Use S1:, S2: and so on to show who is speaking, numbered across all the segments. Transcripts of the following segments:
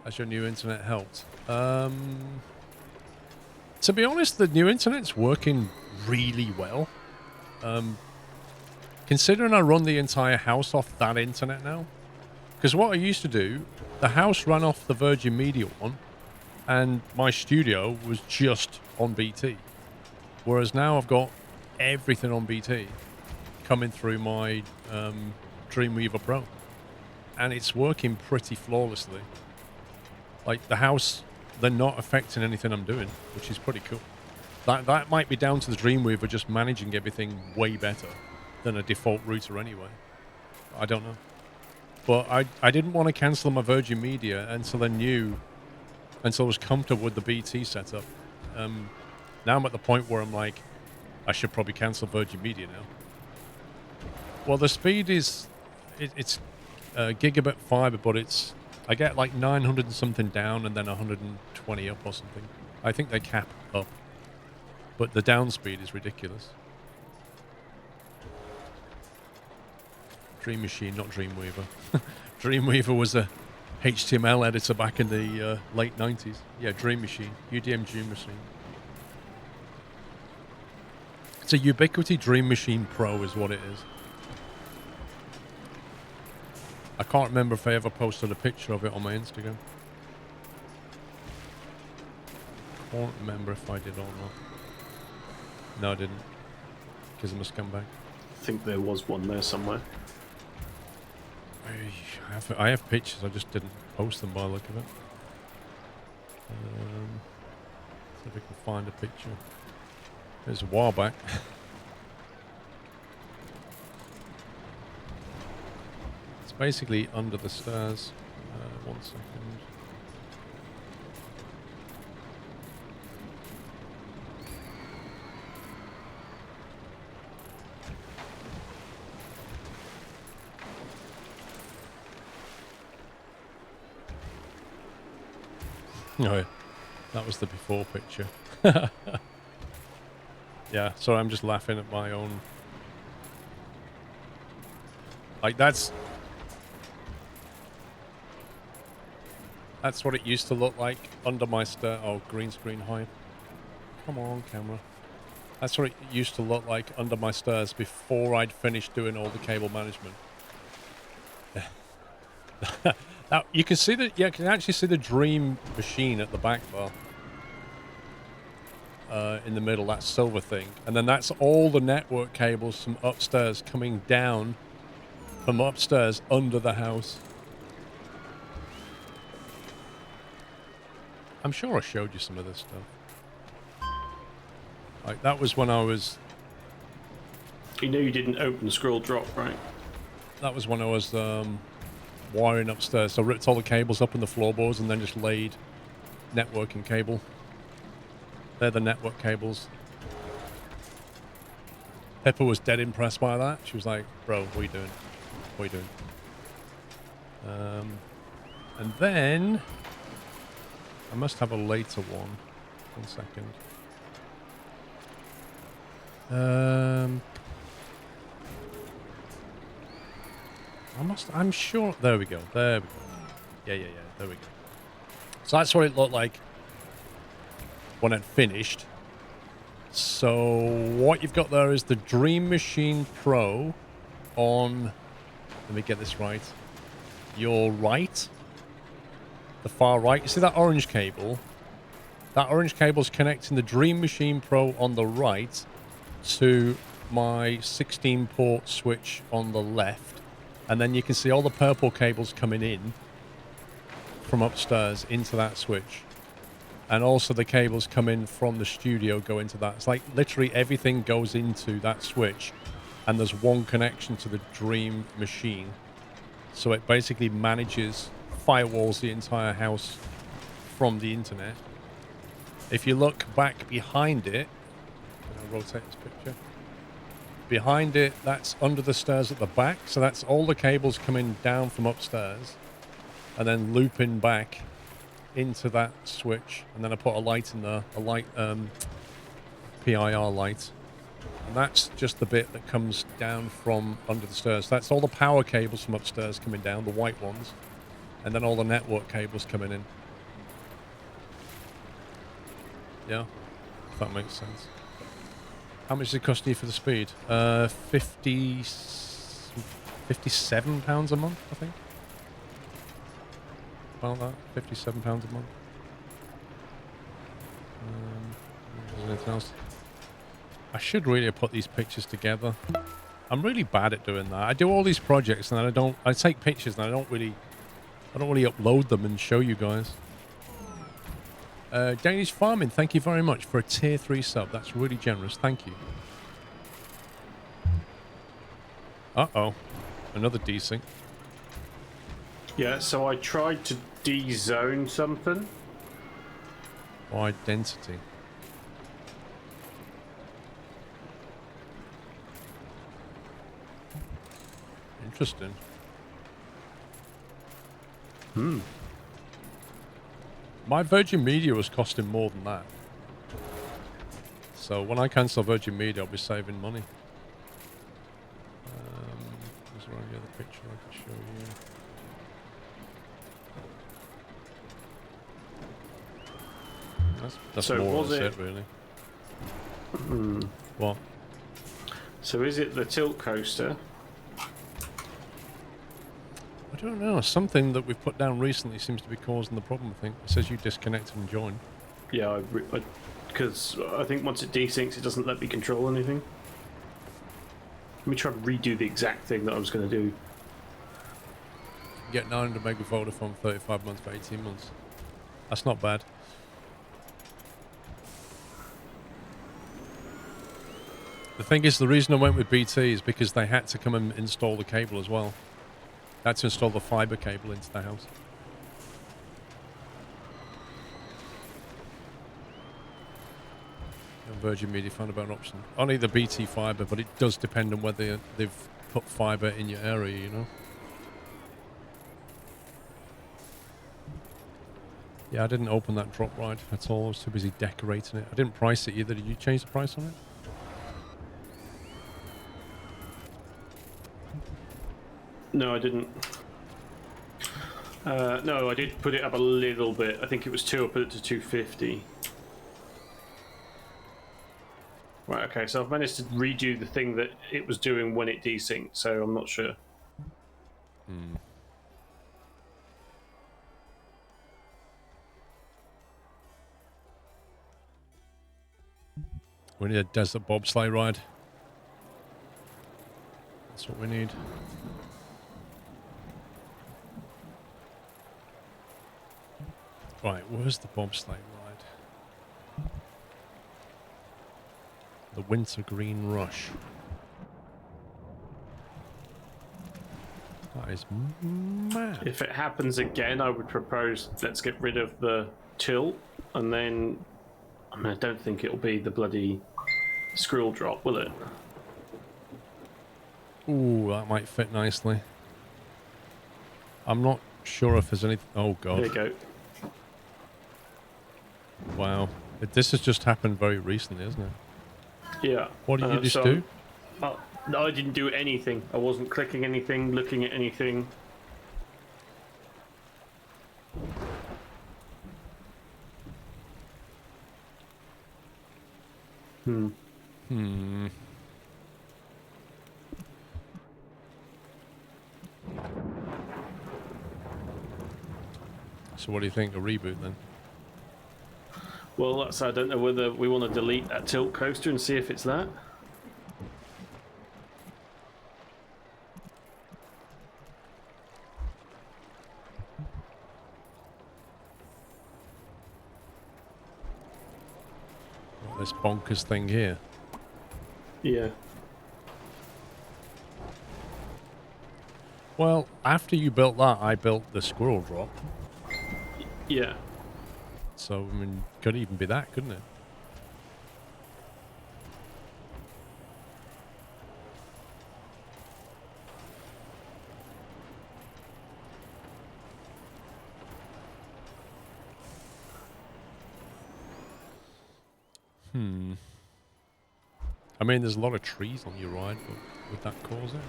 S1: Has your new internet helped? To be honest, the new internet's working really well. Considering I run the entire house off that internet now. Because what I used to do, the house ran off the Virgin Media one, and my studio was just on BT. Whereas now I've got everything on BT coming through my Dreamweaver Pro. And it's working pretty flawlessly. Like, the house, they're not affecting anything I'm doing, which is pretty cool. That might be down to the Dreamweaver just managing everything way better than a default router anyway. I don't know. But I didn't want to cancel my Virgin Media until I was comfortable with the BT setup. Now I'm at the point where I'm like, I should probably cancel Virgin Media now. Well, the speed is, it's gigabit fiber, but I get like 900 and something down and then 120 up or something. I think they cap up, but the down speed is ridiculous. Dream Machine, not Dreamweaver. Dreamweaver was a HTML editor back in the late 90s. Yeah, Dream Machine. UDM Dream Machine. It's a Ubiquiti Dream Machine Pro is what it is. I can't remember if I ever posted a picture of it on my Instagram. Can't remember if I did or not. No, I didn't. Because I must come back.
S2: I think there was one there somewhere.
S1: I have pictures, I just didn't post them by the look of it. See if I can find a picture. It was a while back. It's basically under the stairs. 1 second. No, that was the before picture. Yeah, sorry, I'm just laughing at my own. Like, that's what it used to look like under my stair. Oh, green screen hide. Come on, camera. That's what it used to look like under my stairs before I'd finished doing all the cable management. Now, you can see that, yeah, you can actually see the Dream Machine at the back bar. In the middle, that silver thing. And then that's all the network cables from upstairs coming down from upstairs under the house. I'm sure I showed you some of this stuff. Like, that was when I was...
S2: You know you didn't open Squirrel Drop, right?
S1: That was when I was wiring upstairs. So I ripped all the cables up in the floorboards and then just laid networking cable. They're the network cables. Pepper was dead impressed by that. She was like, bro, what are you doing? What are you doing? And then... I must have a later one. 1 second. I'm sure... There we go. There we go. Yeah. There we go. So that's what it looked like when I'd finished. So what you've got there is the Dream Machine Pro on... Let me get this right. Your right. The far right. You see that orange cable? That orange cable is connecting the Dream Machine Pro on the right to my 16-port switch on the left. And then you can see all the purple cables coming in from upstairs into that switch. And also the cables come in from the studio go into that. It's like literally everything goes into that switch. And there's one connection to the Dream Machine. So it basically manages, firewalls the entire house from the internet. If you look back behind it, I'll rotate this picture. Behind it, that's under the stairs at the back. So that's all the cables coming down from upstairs and then looping back into that switch. And then I put a light in there, a light, PIR light. And that's just the bit that comes down from under the stairs. That's all the power cables from upstairs coming down, the white ones. And then all the network cables coming in. Yeah, if that makes sense. How much does it cost you for the speed? 57 pounds a month, I think. About that, 57 pounds a month. Anything else? I should really have put these pictures together. I'm really bad at doing that. I do all these projects and then I take pictures and I don't really upload them and show you guys. Danish Farming, thank you very much for a tier 3 sub. That's really generous. Thank you. Uh-oh. Another desync.
S2: Yeah, so I tried to de-zone something.
S1: Wide density. Interesting. My Virgin Media was costing more than that. So when I cancel Virgin Media, I'll be saving money. Is there any other picture I can show you? That's
S2: So
S1: more
S2: was
S1: or less
S2: it
S1: really. What?
S2: So is it the tilt coaster?
S1: I don't know. Something that we've put down recently seems to be causing the problem, I think. It says you disconnected and joined.
S2: Yeah, because I think once it desyncs, it doesn't let me control anything. Let me try to redo the exact thing that I was going to do.
S1: Get 900 meg of Vodafone 35 months for 18 months. That's not bad. The thing is, the reason I went with BT is because they had to come and install the cable as well. They had to install the fibre cable into the house. And Virgin Media found a better option. Only the BT fibre, but it does depend on whether they've put fibre in your area, you know? Yeah, I didn't open that drop ride at all. I was too busy decorating it. I didn't price it either. Did you change the price on it?
S2: No, I didn't. No, I did put it up a little bit. I think it was 2, I put it to 250. Right, okay, so I've managed to redo the thing that it was doing when it desynced, so I'm not sure.
S1: We need a desert bobsleigh ride. That's what we need. Right, where's the bobsleigh ride? The Wintergreen Rush. That is mad.
S2: If it happens again, I would propose let's get rid of the tilt, and then I mean, I don't think it'll be the bloody squirrel drop, will it?
S1: Ooh, that might fit nicely. I'm not sure if there's anything. Oh god.
S2: There you go.
S1: Wow. This has just happened very recently, isn't it?
S2: Yeah.
S1: What did you just do?
S2: No, I didn't do anything. I wasn't clicking anything, looking at anything.
S1: So what do you think? A reboot then?
S2: Well, that's, I don't know whether we want to delete that tilt coaster and see if it's that.
S1: What, this bonkers thing here?
S2: Yeah.
S1: Well, after you built that, I built the squirrel drop.
S2: Yeah.
S1: So, I mean, could even be that, couldn't it? I mean, there's a lot of trees on your ride, but would that cause it?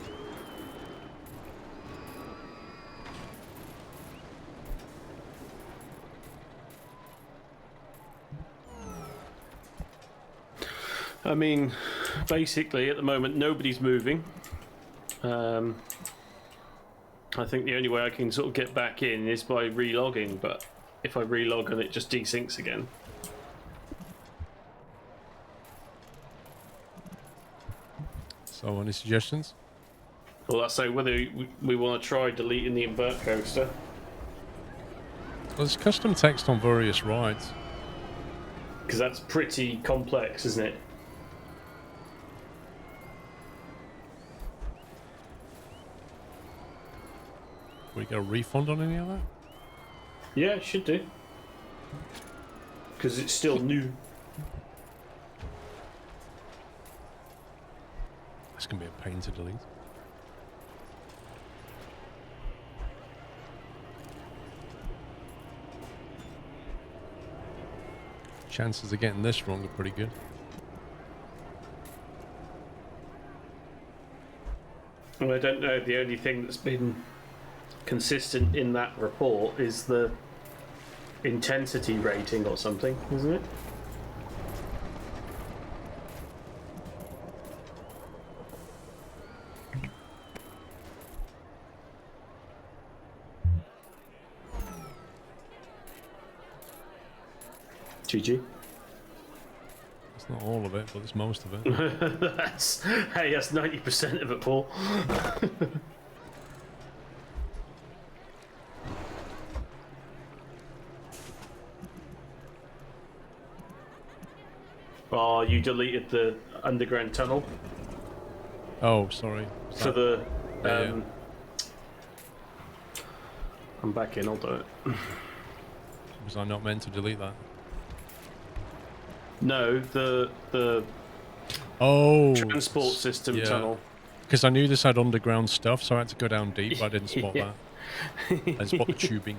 S2: I mean, basically, at the moment, nobody's moving. I think the only way I can sort of get back in is by relogging, but if I relog and it just desyncs again.
S1: So, any suggestions?
S2: Well, I say whether we want to try deleting the invert coaster.
S1: Well, there's custom text on various rides.
S2: Because that's pretty complex, isn't it?
S1: We get a refund on any of that?
S2: Yeah, it should do. Because it's still new.
S1: This can be a pain to delete. Chances of getting this wrong are pretty good.
S2: Well, I don't know. The only thing that's been consistent in that report is the intensity rating or something, isn't it? GG.
S1: It's not all of it, but it's most of it.
S2: That's 90% of it, Paul. Oh, you deleted the underground tunnel
S1: Oh, sorry.
S2: for the.
S1: Yeah.
S2: I'm back in. I'll do it.
S1: Was I not meant to delete that?
S2: No, the
S1: Oh,
S2: transport system
S1: yeah.
S2: tunnel.
S1: Because I knew this had underground stuff, so I had to go down deep, but I didn't spot
S2: Yeah.
S1: that. I didn't spot the tubing.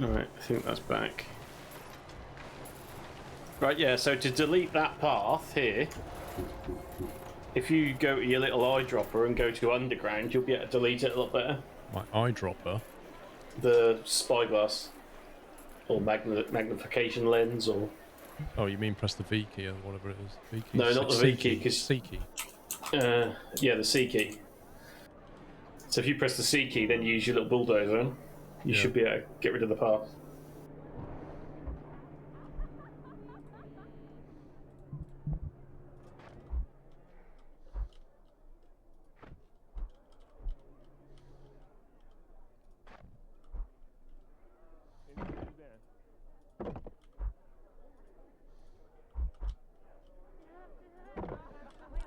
S2: Alright, I think that's back. Right, yeah, so to delete that path here, if you go to your little eyedropper and go to underground, you'll be able to delete it a lot better.
S1: My eyedropper.
S2: The spyglass. Or magnification lens, or...
S1: Oh, you mean press the V key or whatever it is? V key?
S2: No, not the V key, 'cause-
S1: C key.
S2: yeah, the C key. So if you press the C key, then you use your little bulldozer, you
S1: Yeah.
S2: should be able to get rid of the path.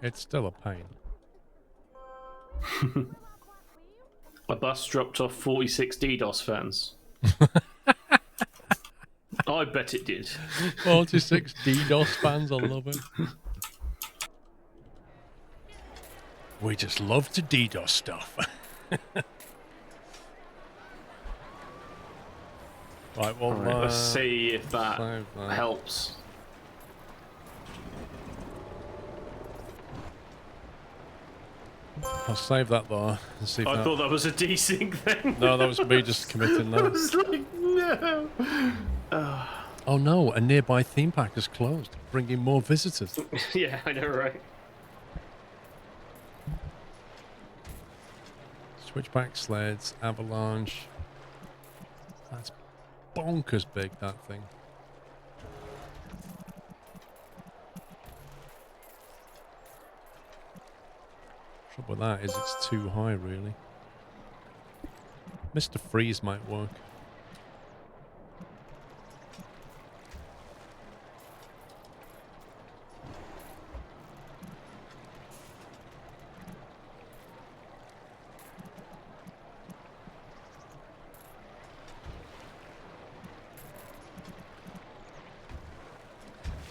S1: It's still a pain.
S2: A bus dropped off 46 DDoS fans. I bet it did.
S1: 46 DDoS fans, I love it. We just love to DDoS stuff. Right, well,
S2: Right, let's see if that
S1: save that.
S2: helps.
S1: I'll save that though and see if
S2: I
S1: that...
S2: thought that was a desync thing.
S1: No, that was me just committing
S2: I
S1: that.
S2: was like, no.
S1: Oh no, a nearby theme park is closed, bringing more visitors.
S2: Yeah, I know, right?
S1: Switchback sleds, avalanche. That's bonkers big, that thing. Trouble with that is it's too high, really. Mr. Freeze might work.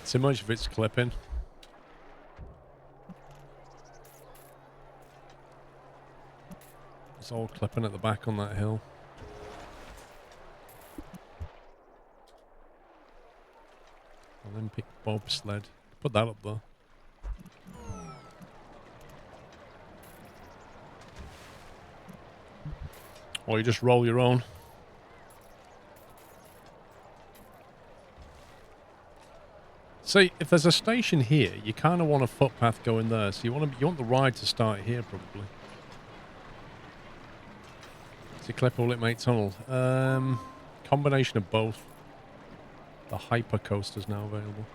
S1: Too much of it's clipping. It's all clipping at the back on that hill. Olympic bobsled. Put that up there. Or you just roll your own. See, if there's a station here, you kind of want a footpath going there. So you want the ride to start here, probably. To clip or Litmate Tunnel. Combination of both. The hyper coaster is now available.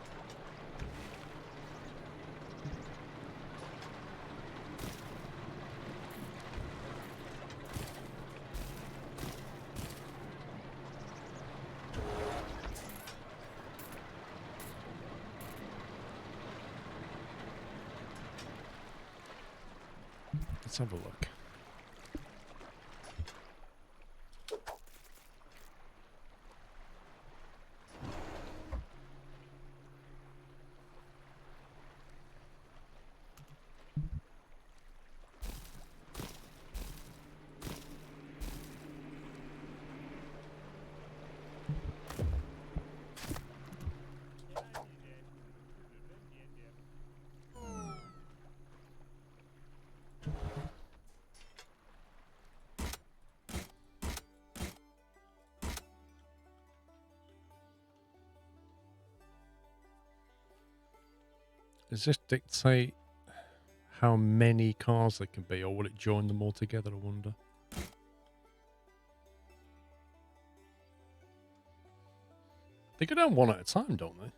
S1: Let's have a look. Does this dictate how many cars there can be, or will it join them all together, I wonder? They go down one at a time, don't they?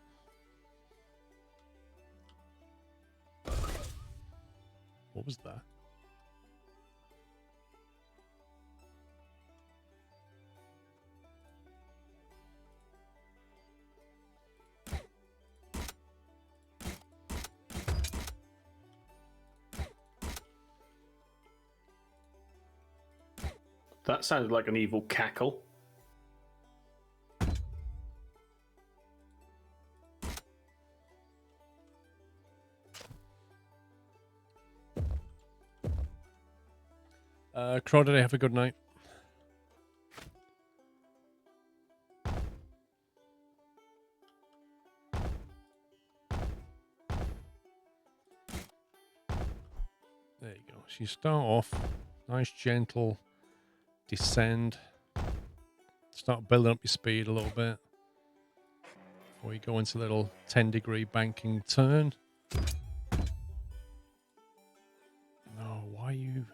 S1: What was that?
S2: That sounded like an evil cackle.
S1: Crawdaddy, have a good night. There you go. So you start off, nice gentle descend. Start building up your speed a little bit before you go into a little 10-degree banking turn. No, why are you...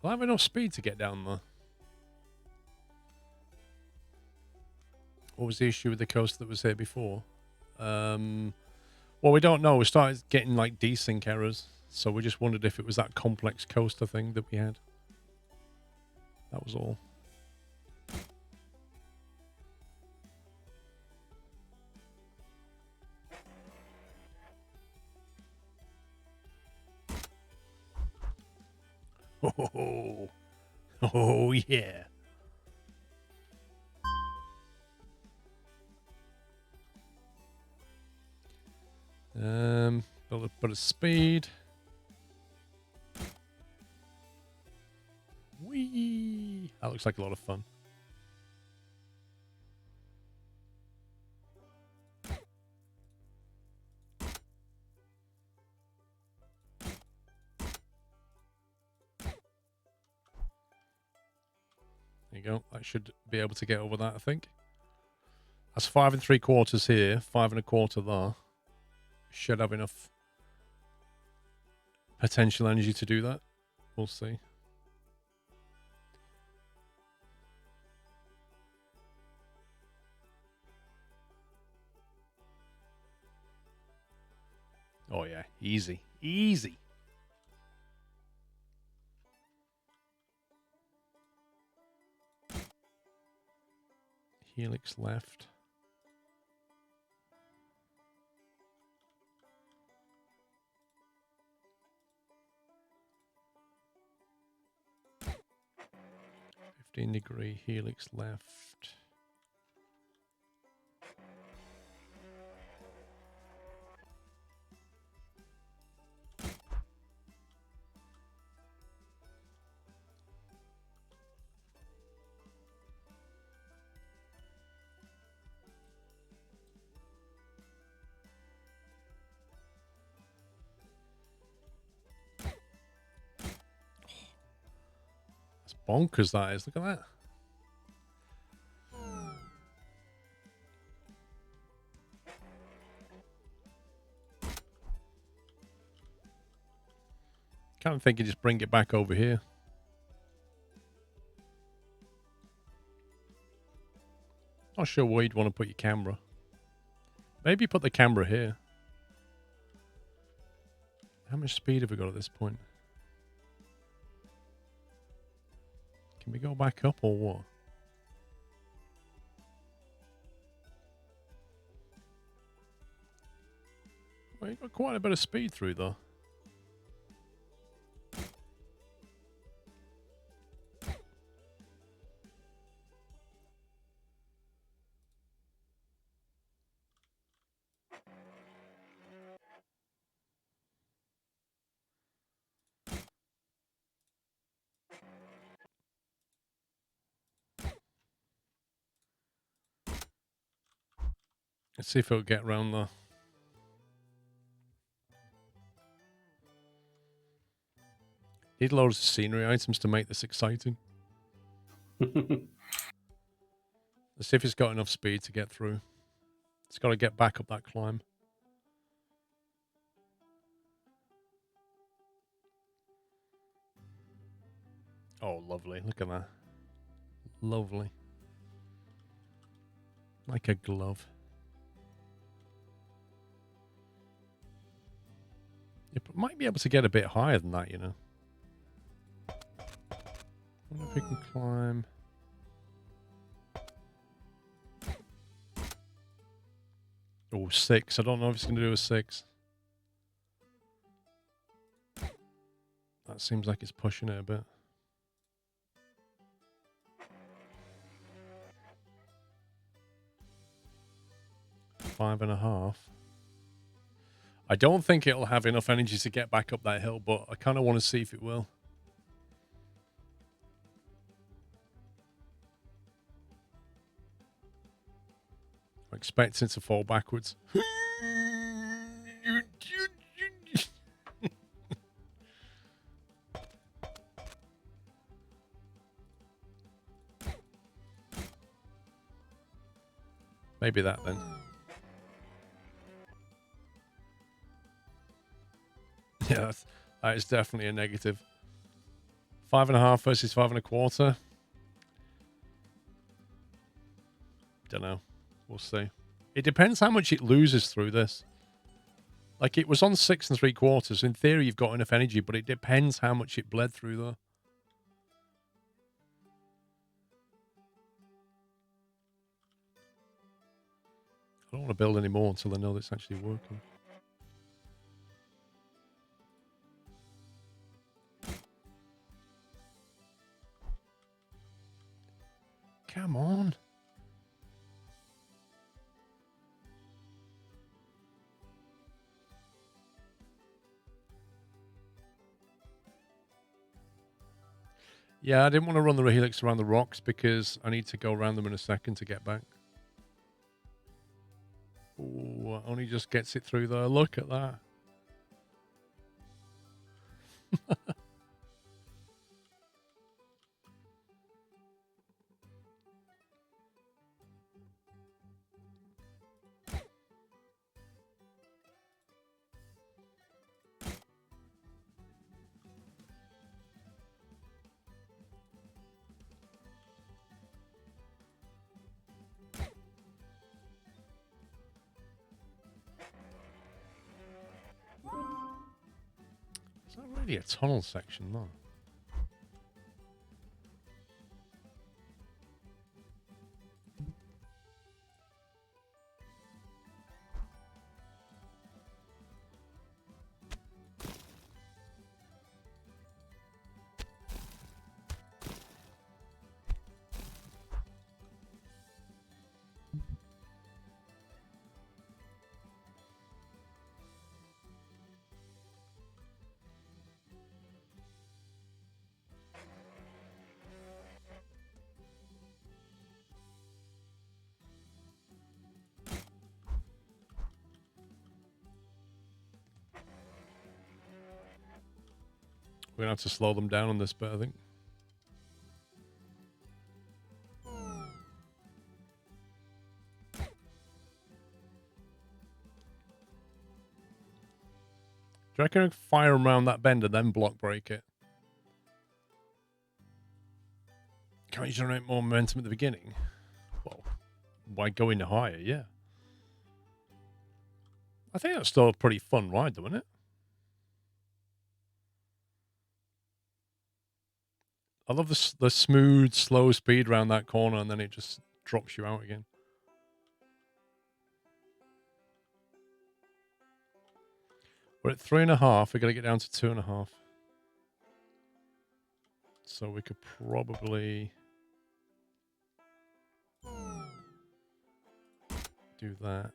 S1: Will I have enough speed to get down there? What was the issue with the coaster that was here before? Well, we don't know. We started getting like desync errors, so we just wondered if it was that complex coaster thing that we had. That was all. Oh, oh yeah. Build a bit of speed. Whee! That looks like a lot of fun. There you go. I should be able to get over that, I think. That's 5 3/4 here, 5 1/4 there. Should have enough potential energy to do that. We'll see. Oh yeah, easy. Easy. Helix left. Degree helix left. bonkers that is. Look at that. Kind of think you just bring it back over here. Not sure where you'd want to put your camera. Maybe put the camera here. How much speed have we got at this point? Can we go back up or what? Well, you've got quite a bit of speed through though. Let's see if it'll get around there. Need loads of scenery items to make this exciting. Let's see if it's got enough speed to get through. It's got to get back up that climb. Oh, lovely. Look at that. Lovely. Like a glove. You might be able to get a bit higher than that, you know. I wonder if we can climb. Oh, 6. I don't know if it's going to do a 6. That seems like it's pushing it a bit. Five and a half. I don't think it'll have enough energy to get back up that hill, but I kind of want to see if it will. I'm expecting it to fall backwards. Maybe that then. Yeah, that is definitely a negative. 5.5 versus 5.25. Don't know. We'll see. It depends how much it loses through this. Like, it was on 6 3/4. In theory, you've got enough energy, but it depends how much it bled through though. I don't want to build any more until I know it's actually working. Come on. Yeah, I didn't want to run the helix around the rocks because I need to go around them in a second to get back. Ooh, only just gets it through there. Look at that. It's not really a tunnel section, though. We're going to have to slow them down on this bit, I think. you reckon I can fire them around that bend and then block break it? Can't you generate more momentum at the beginning? Well, why go in higher? Yeah. I think that's still a pretty fun ride, though, isn't it? I love the smooth, slow speed around that corner, and then it just drops you out again. We're at 3.5. We're going to get down to 2.5. So we could probably do that.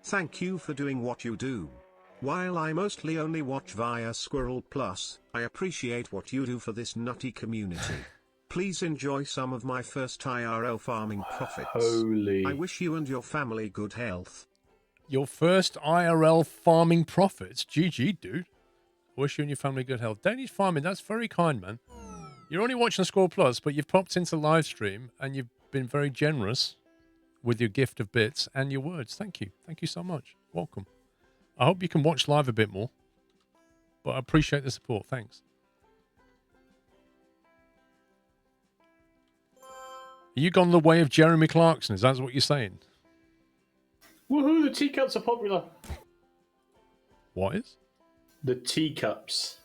S3: Thank you for doing what you do. While I mostly only watch via SquirrelPlus, I appreciate what you do for this nutty community. Please enjoy some of my first IRL farming profits.
S2: Holy.
S3: I wish you and your family good health.
S1: Your first IRL farming profits? GG, dude. I wish you and your family good health. Danish farming, that's very kind, man. You're only watching SquirrelPlus, but you've popped into live stream and you've been very generous with your gift of bits and your words. Thank you. Thank you so much. Welcome. I hope you can watch live a bit more, but I appreciate the support. Thanks. Are you gone the way of Jeremy Clarkson? Is that what you're saying?
S2: Woohoo, the teacups are popular.
S1: What is?
S2: The teacups.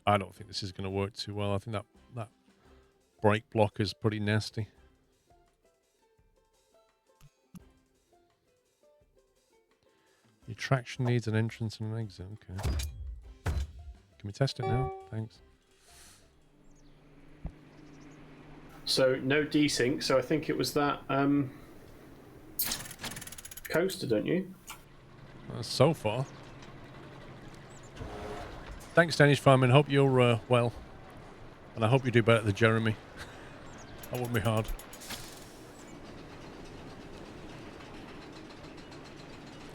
S1: I don't think this is going to work too well. I think that brake block is pretty nasty. Your traction needs an entrance and an exit. Okay. Can we test it now? Thanks.
S2: So no desync. So I think it was that coaster, don't you?
S1: So far. Thanks, Danish Farming. Hope you're well. And I hope you do better than Jeremy. That wouldn't be hard.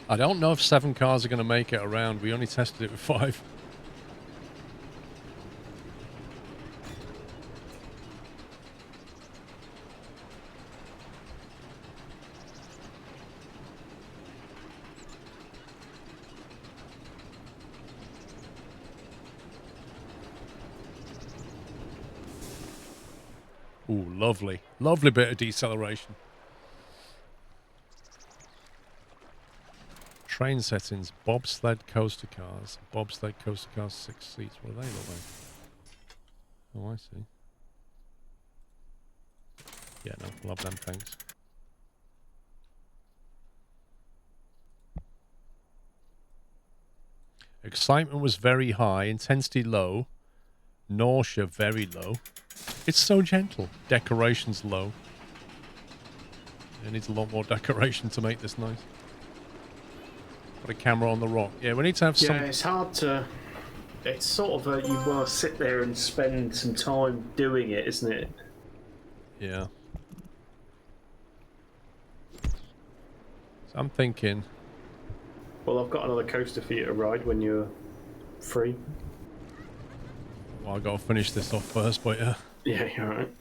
S1: I don't know if 7 cars are going to make it around. We only tested it with 5. Ooh, lovely. Lovely bit of deceleration. Train settings, bobsled coaster cars. Bobsled coaster cars, 6 seats. What do they look like? Oh, I see. Yeah, no, we'll have them, thanks. Excitement was very high, intensity low, nausea very low. It's so gentle. Decoration's low. It needs a lot more decoration to make this nice. Put a camera on the rock. Yeah, we need to have some...
S2: Yeah, it's hard to... It's sort of you want to sit there and spend some time doing it, isn't it?
S1: Yeah. So I'm thinking...
S2: Well, I've got another coaster for you to ride when you're free.
S1: Well, I've got to finish this off first, but yeah.
S2: Yeah, you're right.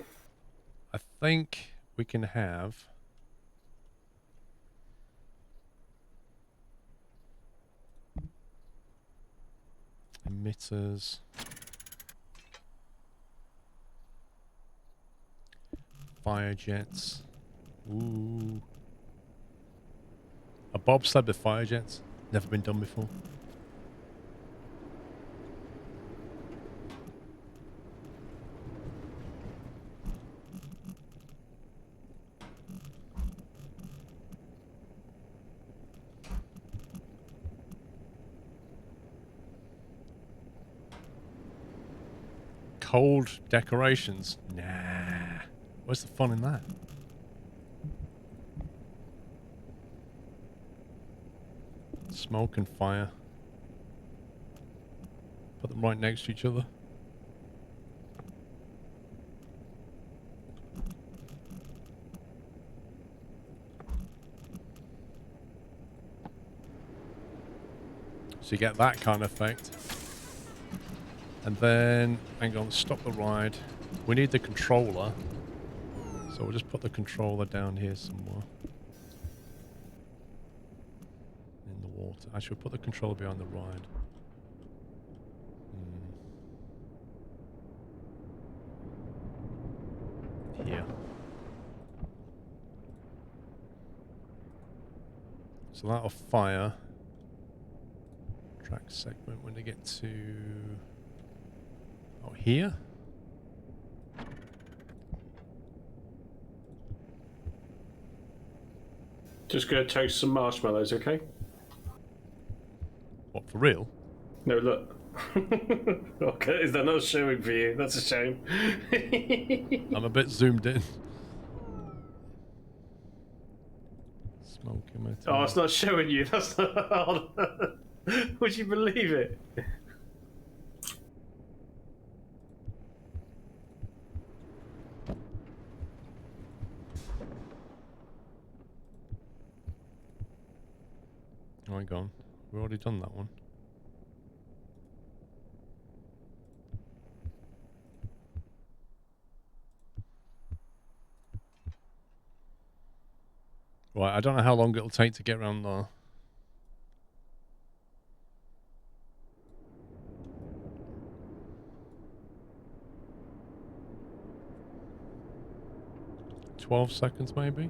S1: I think we can have... emitters. Fire jets. Ooh. A bobsled with fire jets. Never been done before. Cold decorations? Nah. Where's the fun in that? Smoke and fire. Put them right next to each other. So you get that kind of effect. And then, hang on, stop the ride. We need the controller. So we'll just put the controller down here somewhere. In the water. Actually, we'll put the controller behind the ride. Here. So that'll fire. Track segment when they get to... Oh, here?
S2: Just gonna toast some marshmallows, okay?
S1: What, for real?
S2: No, look. Okay, is that not showing for you? That's a shame.
S1: I'm a bit zoomed in. Smoking my
S2: Oh, it's not showing you. That's not. Would you believe it?
S1: Oh my god. We've already done that one. Right, I don't know how long it'll take to get around there. $12 seconds maybe?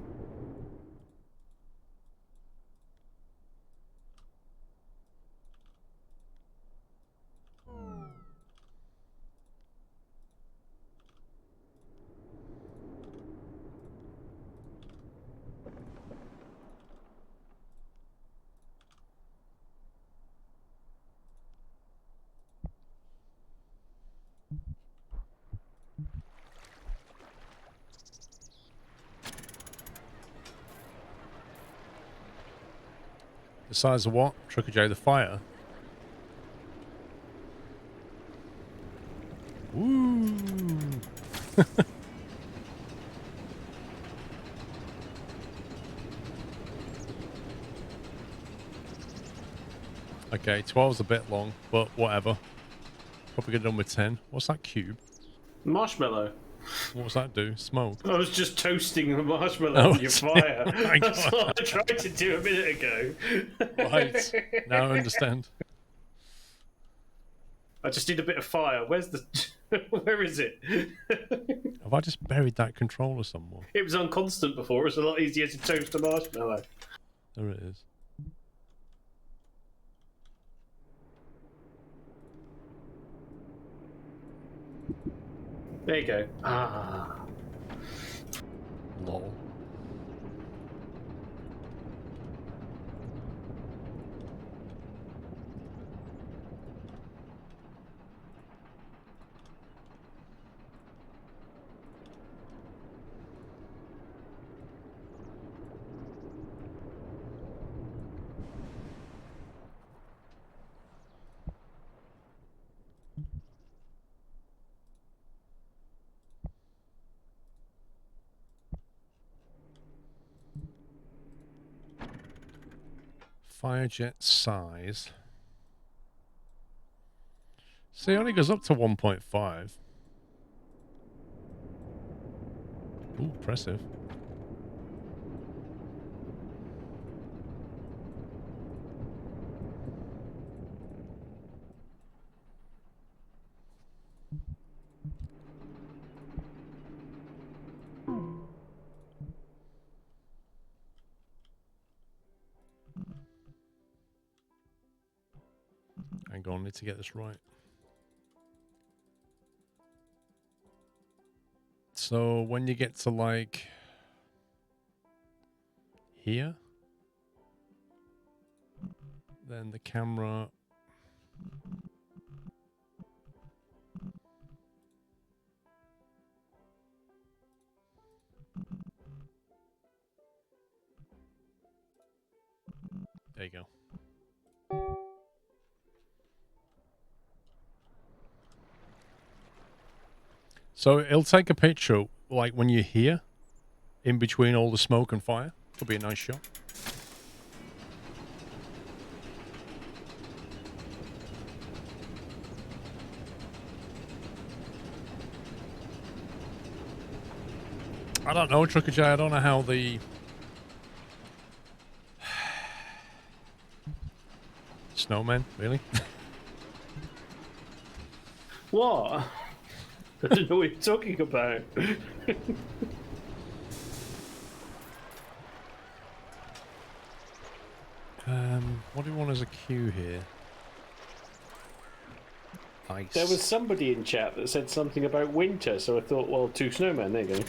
S1: The size of what? Trucker J, the fire? Woo! Okay, 12's a bit long, but whatever. Probably get done with 10. What's that cube?
S2: Marshmallow.
S1: What's that do? Smoke?
S2: I was just toasting the marshmallow on your fire.
S1: Oh my
S2: That's
S1: God.
S2: what I tried to do a minute ago.
S1: Right. Now I understand.
S2: I just need a bit of fire. Where's the... Where is it?
S1: Have I just buried that controller somewhere?
S2: It was on constant before. It was a lot easier to toast a marshmallow.
S1: There it is.
S2: There you go. Ah.
S1: Lol. Firejet size. See, it only goes up to 1.5. Ooh, impressive. Hang on, I need to get this right. So when you get to like here, then the camera there you go. So it'll take a picture like when you're here, in between all the smoke and fire. Could be a nice shot. I don't know, Trucker J. I don't know how the snowman really.
S2: What? I don't know what you're talking about.
S1: What do we want as a queue here? Ice.
S2: There was somebody in chat that said something about winter, so I thought, well, 2 snowmen, there you go.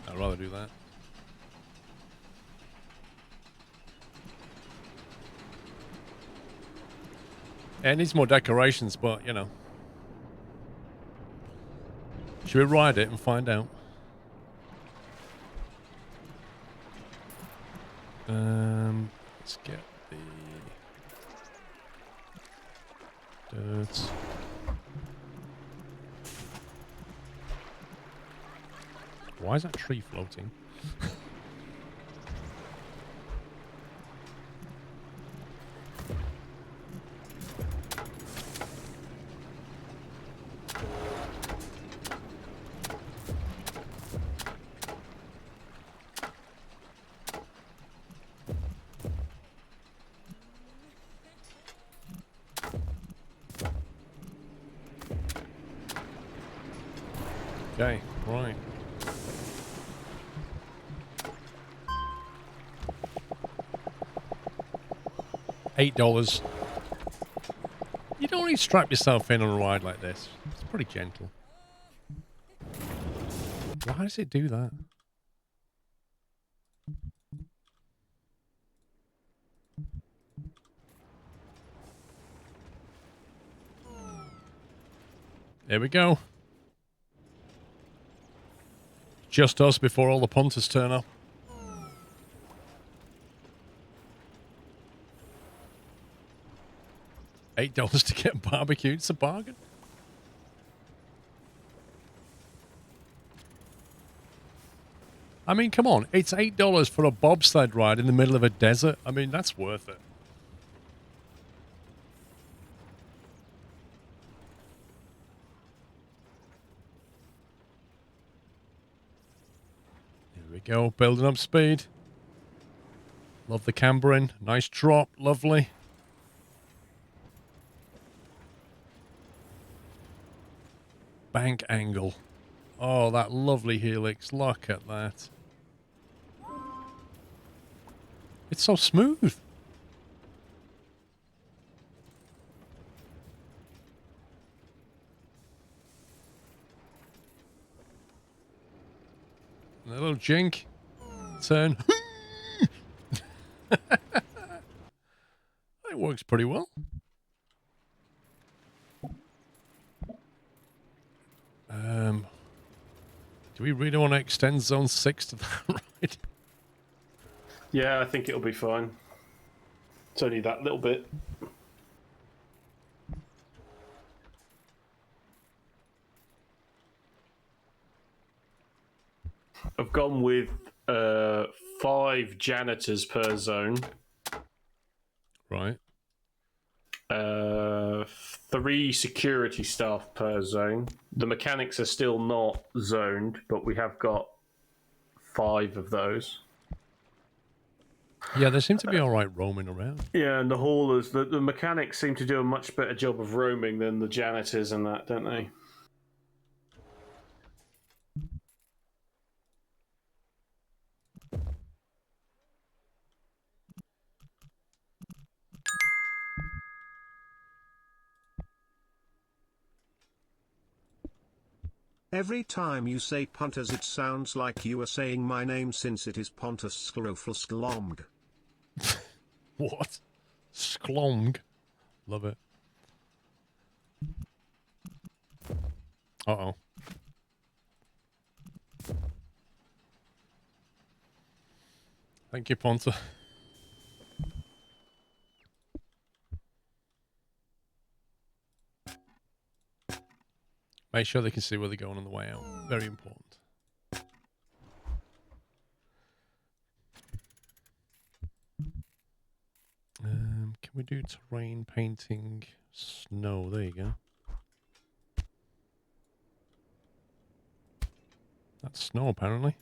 S1: I'd rather do that. Yeah, it needs more decorations, but, you know. Should we ride it and find out? Let's get the dirt. Why is that tree floating? Okay, right. $8. You don't need to strap yourself in on a ride like this. It's pretty gentle. Why does it do that? There we go. Just us before all the punters turn up. $8 to get barbecued. It's a bargain. I mean, come on. It's $8 for a bobsled ride in the middle of a desert. I mean, that's worth it. Here we go. Building up speed. Love the cambering. Nice drop. Lovely. Bank angle. Oh, that lovely helix. Look at that. It's so smooth. A little jink. Turn. It works pretty well. Do we really want to extend Zone 6 to that ride?
S2: Yeah, I think it'll be fine. It's only that little bit. I've gone with 5 janitors per zone.
S1: Right.
S2: 3 security staff per zone. The mechanics are still not zoned, but we have got 5 of those.
S1: Yeah, they seem to be all right roaming around.
S2: Yeah, and the haulers, the mechanics seem to do a much better job of roaming than the janitors and that, don't they?
S3: Every time you say Punters it sounds like you are saying my name since it is Pontus SquirrelPlus.
S1: What? Sklong. Love it. Uh-oh. Thank you, Ponta. Make sure they can see where they're going on the way out. Very important. Can we do terrain painting snow? There you go. That's snow, apparently.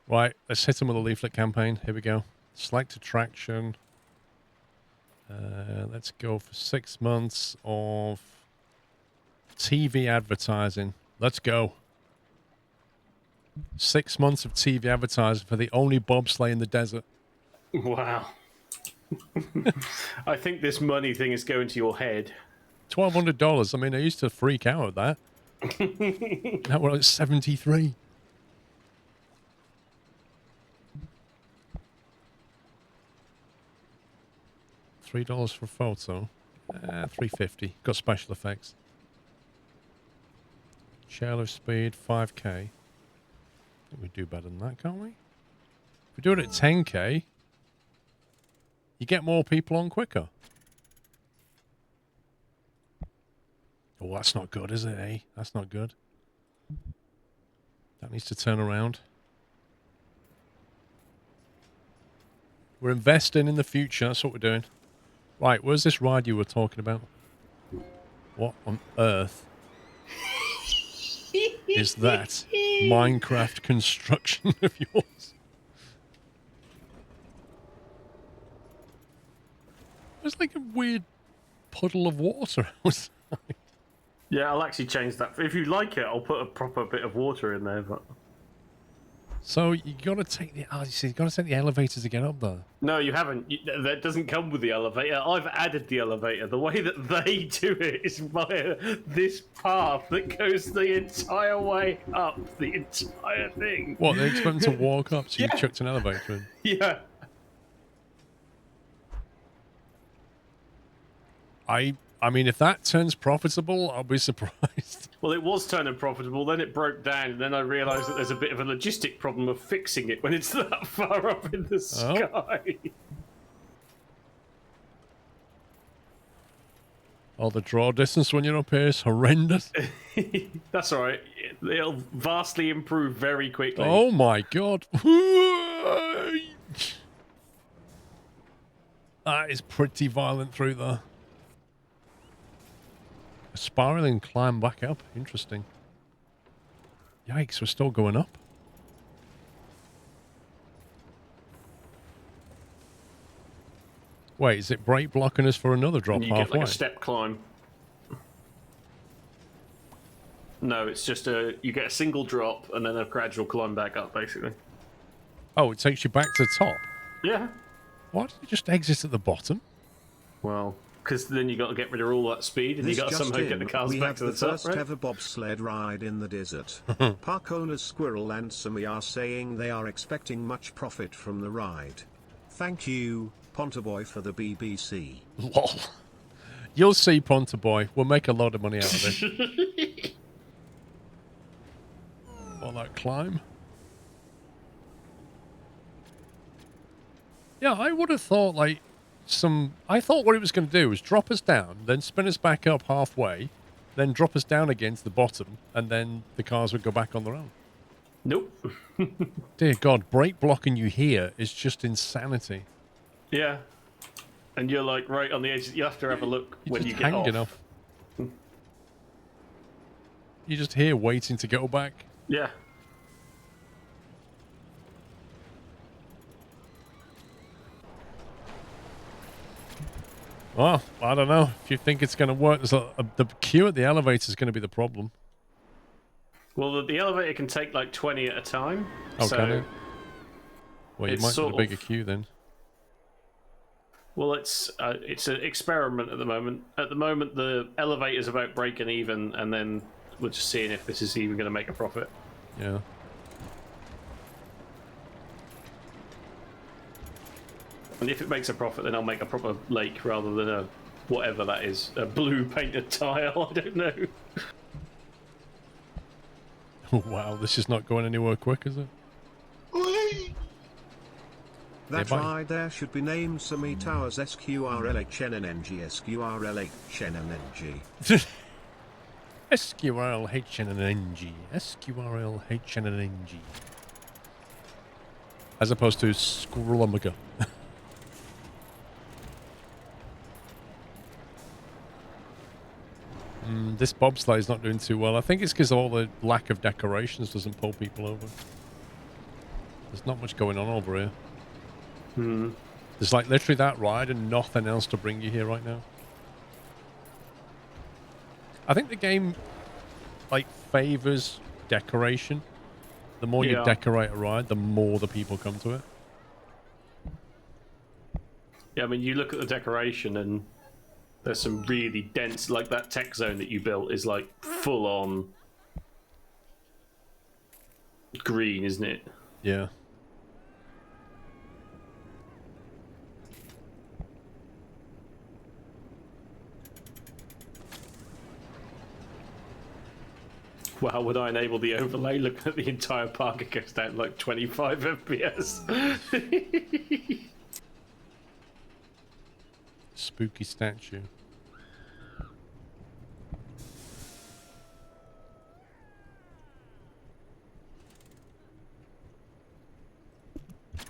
S1: Right, let's hit them with a leaflet campaign. Here we go. Select attraction. Let's go for 6 months of TV advertising. Let's go. 6 months of TV advertising for the only bobsleigh in the desert.
S2: Wow. I think this money thing is going to your head.
S1: $1,200. I mean, I used to freak out at that. Now we're at 73. $3 for a photo. $3.50. Got special effects. Chairlift speed 5k. I think we do better than that, can't we? If we do it at 10k, you get more people on quicker. Oh, that's not good, is it, eh? That's not good. That needs to turn around. We're investing in the future. That's what we're doing. Right, where's this ride you were talking about? What on earth is that Minecraft construction of yours? There's like a weird puddle of water outside.
S2: Yeah, I'll actually change that. If you like it, I'll put a proper bit of water in there. But
S1: So you got to take the you got to take the elevator to get up there.
S2: no, you haven't. That doesn't come with the elevator. I've added the elevator. The way that they do it is via this path that goes the entire way up the entire thing.
S1: What, they expect them to walk up, so
S2: Yeah.
S1: you chucked an elevator in?
S2: Yeah.
S1: I mean, if that turns profitable, I'll be surprised.
S2: Well, it was turning profitable, then it broke down, and then I realised that there's a bit of a logistic problem of fixing it when it's that far up in the sky.
S1: Oh, the draw distance when you're up here is horrendous.
S2: That's all right. It'll vastly improve very quickly.
S1: Oh my god. That is pretty violent through there. A spiraling climb back up. Interesting. Yikes, we're still going up. Wait, is it break blocking us for another drop
S2: You
S1: halfway?
S2: get like a step climb. No, it's just you get a single drop and then a gradual climb back up, basically.
S1: Oh, it takes you back to the top.
S2: Yeah.
S1: Why did you just exit at the bottom?
S2: Well, because then you got to get rid of all that speed, and you got to somehow get the cars
S3: we
S2: back
S3: have
S2: to the top,
S3: first
S2: right?
S3: ever bobsled ride in the desert. Park owners Squirrel and Sammy are saying they are expecting much profit from the ride. Thank you, Pontaboy, for the BBC.
S1: Lol. You'll see, Ponta Boy. We'll make a lot of money out of this. What, that climb? Yeah, I would have thought, I thought what it was going to do was drop us down, then spin us back up halfway, then drop us down again to the bottom, and then the cars would go back on their own.
S2: Nope.
S1: Dear God, brake blocking you here is just insanity.
S2: Yeah. And you're like right on the edge. You have to have a look when you get off.
S1: Off. You're just here waiting to go back.
S2: Yeah.
S1: Well, I don't know. If you think it's going to work, the queue at the elevator is going to be the problem.
S2: Well, the elevator can take like 20 at a time.
S1: Oh,
S2: so
S1: can it? Well, you
S2: it's
S1: might need a bigger queue then.
S2: Well, it's an experiment at the moment. At the moment, the elevator's about breaking even, and then we're just seeing if this is even going to make a profit.
S1: Yeah.
S2: And if it makes a profit, then I'll make a proper lake rather than a whatever that is, a blue painted tile. I don't know.
S1: Wow, this is not going anywhere quick, is it?
S3: That
S1: Hey, bye.
S3: ride there should be named Sumi Towers SQRLHNNNG SQRLHNNNG.
S1: SQRLHNNNG. SQRLHNNNG. As opposed to SquirrelPlus. This bobsleigh is not doing too well. I think it's because all the lack of decorations doesn't pull people over. There's not much going on over here. There's like literally that ride and nothing else to bring you here right now. I think the game like favors decoration. The more you decorate a ride, the more the people come to it.
S2: Yeah, I mean, you look at the decoration and there's some really dense, like that tech zone that you built is like full on green, isn't it?
S1: Yeah.
S2: Wow, would I enable the overlay looking at the entire Parkitect down like 25 FPS?
S1: Spooky statue. A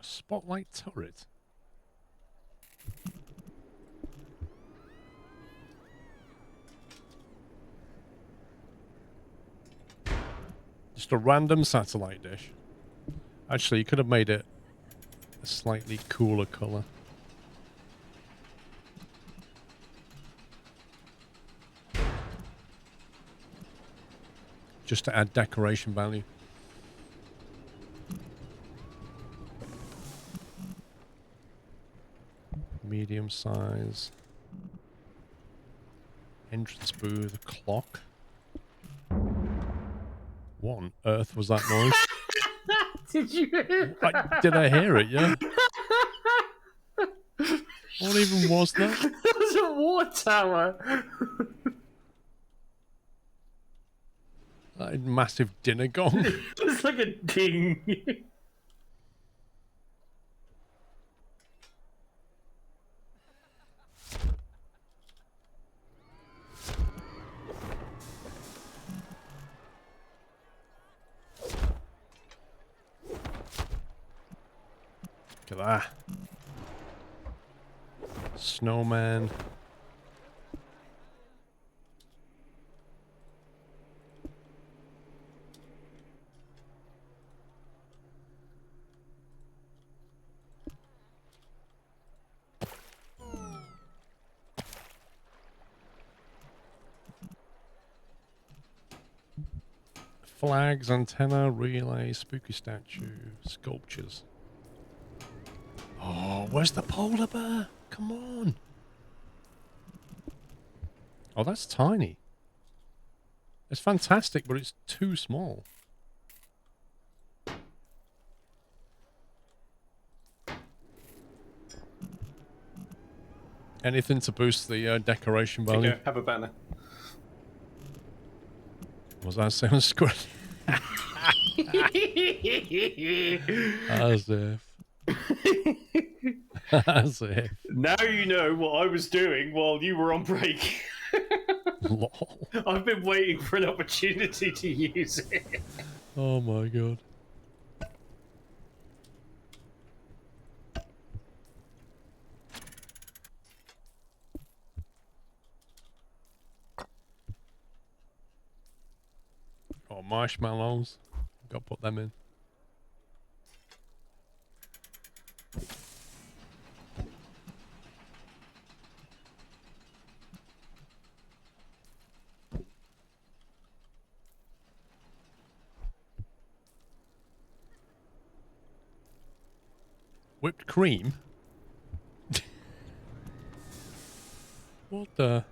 S1: spotlight turret. Just a random satellite dish. Actually, you could have made it a slightly cooler color. Just to add decoration value. Medium size. Entrance booth, clock. What on earth was that noise?
S2: Did you hear that?
S1: Did I hear it? Yeah. What even was that?
S2: It was a water tower.
S1: That massive dinner gong.
S2: It was like a ding.
S1: Look at that. Snowman. Flags, antenna, relay, spooky statue, sculptures. Oh, where's the polar bear? Come on. Oh, that's tiny. It's fantastic, but it's too small. Anything to boost the decoration value?
S2: Okay, have a banner.
S1: Was that sound squid? As if. As if.
S2: Now you know what I was doing while you were on break.
S1: Lol.
S2: I've been waiting for an opportunity to use it.
S1: Oh my god. Oh, marshmallows. Got to put them in. Whipped cream? What the?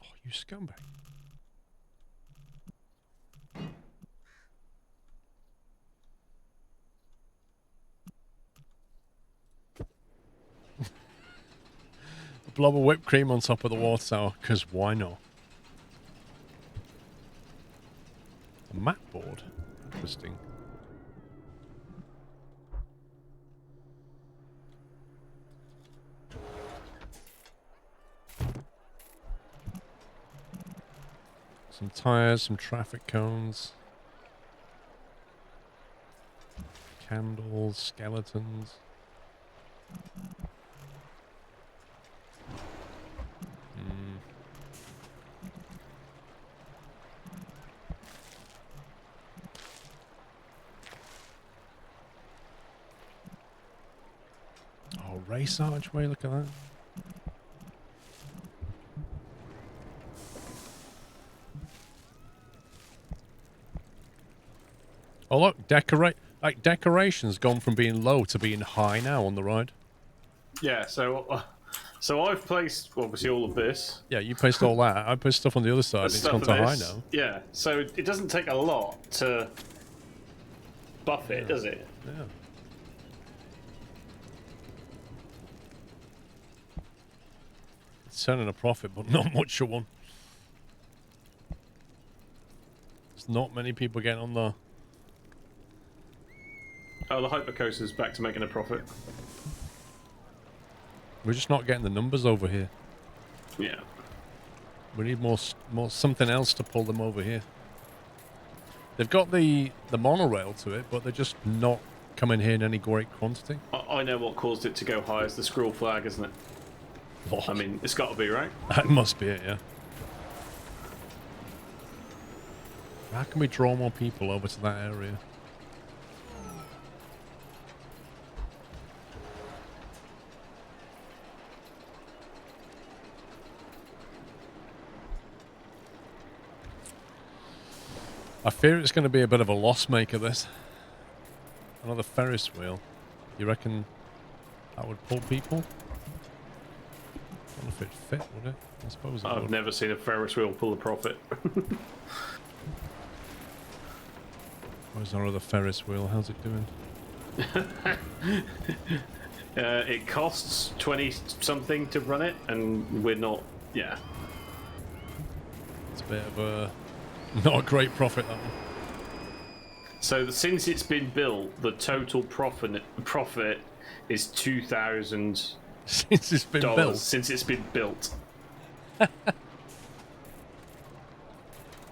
S1: Oh, you scumbag. A blob of whipped cream on top of the water tower, because why not? A mat board? Interesting. Some tires, some traffic cones. Candles, skeletons. Oh, race archway, look at that. Oh look, decoration's gone from being low to being high now on the ride.
S2: Yeah, so I've placed obviously all of this.
S1: Yeah, you placed all that. I put stuff on the other side. It's gone to high now.
S2: Yeah, so it doesn't take a lot to buff it, does it?
S1: Yeah. It's turning a profit, but not much of one. There's not many people getting on the...
S2: Oh, the hypercoaster's back to making a profit.
S1: We're just not getting the numbers over here.
S2: Yeah.
S1: We need more something else to pull them over here. They've got the monorail to it, but they're just not coming here in any great quantity.
S2: I know what caused it to go high is the squirrel flag, isn't it?
S1: What?
S2: I mean, it's got to be, right?
S1: That must be it, yeah. How can we draw more people over to that area? I fear it's going to be a bit of a loss maker, this. Another Ferris wheel. You reckon that would pull people? I don't know if it'd fit, would it? I suppose it
S2: I've
S1: would.
S2: never seen a Ferris wheel pull a profit.
S1: Where's our other Ferris wheel? How's it doing?
S2: It costs 20 something to run it, and we're not. Yeah.
S1: It's a bit of a... not a great profit, that one.
S2: So since it's been built, the total profit is $2,000
S1: Since it's been built.
S2: since it's been built.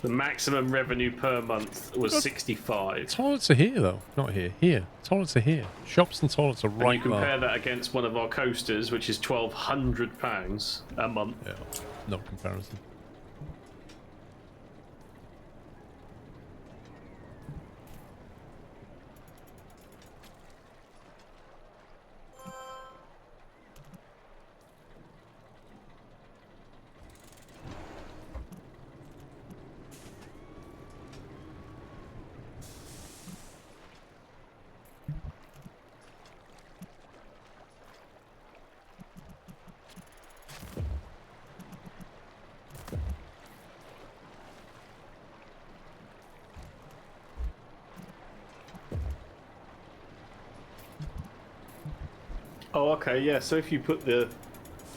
S2: The maximum revenue per month was 65.
S1: Toilets are here, though. Not here. Here. Toilets are here. Shops and toilets are
S2: And
S1: right
S2: you compare
S1: there.
S2: that against one of our coasters, which is £1,200 a month.
S1: Yeah, no comparison.
S2: Oh, okay, yeah. So if you put the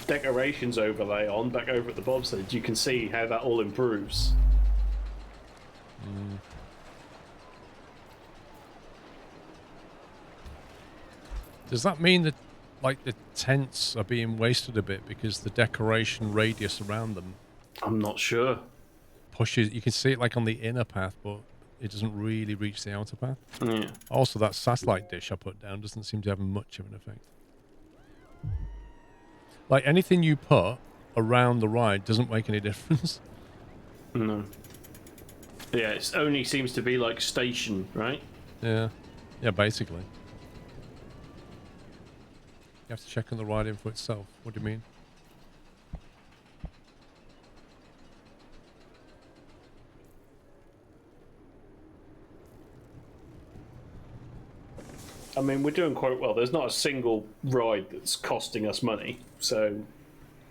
S2: decorations overlay on back over at the bobsled, you can see how that all improves.
S1: Does that mean that, like, the tents are being wasted a bit because the decoration radius around them
S2: I'm not sure.
S1: pushes? You can see it like on the inner path, but it doesn't really reach the outer path.
S2: Yeah.
S1: Also, that satellite dish I put down doesn't seem to have much of an effect. Like, anything you put around the ride doesn't make any difference.
S2: No. Yeah, it only seems to be like station, right?
S1: Yeah. Yeah, basically. You have to check on the ride info itself. What do you mean?
S2: I mean, we're doing quite well. There's not a single ride that's costing us money, so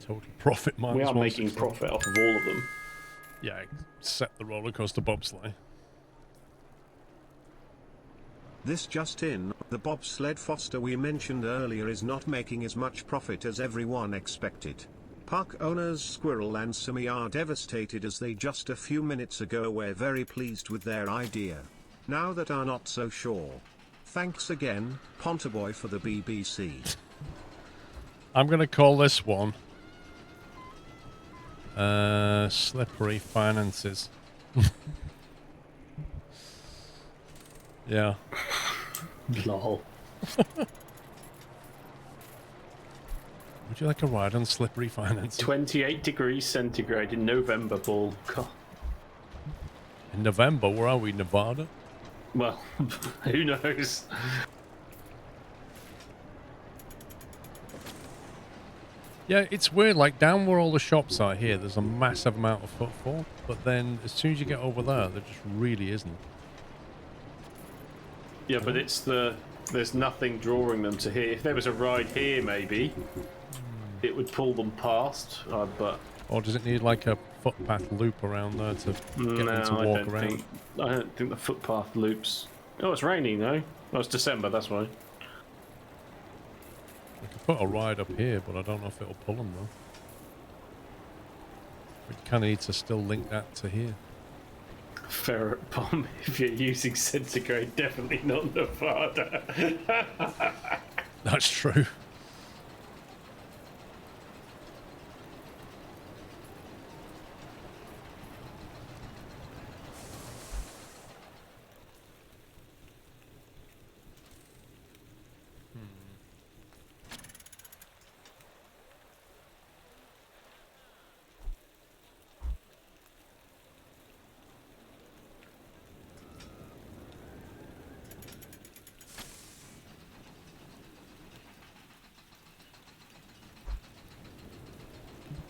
S1: Total profit minus
S2: we are making
S1: 160.
S2: profit off of all of them.
S1: Yeah, except the roller coaster bobsleigh.
S3: This just in, the bobsled Foster we mentioned earlier is not making as much profit as everyone expected. Park owners Squirrel and Simi are devastated as they just a few minutes ago were very pleased with their idea. Now that are not so sure. Thanks again, Ponterboy, for the BBC.
S1: I'm going to call this one Slippery Finances. Yeah.
S2: Lol.
S1: Would you like a ride on Slippery Finances?
S2: 28 degrees centigrade in November, Paul. God.
S1: In November, where are we? Nevada?
S2: Well, who knows?
S1: Yeah, it's weird. Like, down where all the shops are here, there's a massive amount of footfall. But then, as soon as you get over there just really isn't.
S2: Yeah, but it's there's nothing drawing them to here. If there was a ride here, maybe it would pull them past. But
S1: Or does it need, like, a footpath loop around there to get them to walk around?
S2: I don't think the footpath loops. Oh, it's raining though. Oh, it's December. That's why.
S1: We could put a ride up here, but I don't know if it'll pull them, though. We kind of need to still link that to here.
S2: Ferret bomb. If you're using centigrade, definitely not Nevada.
S1: That's true.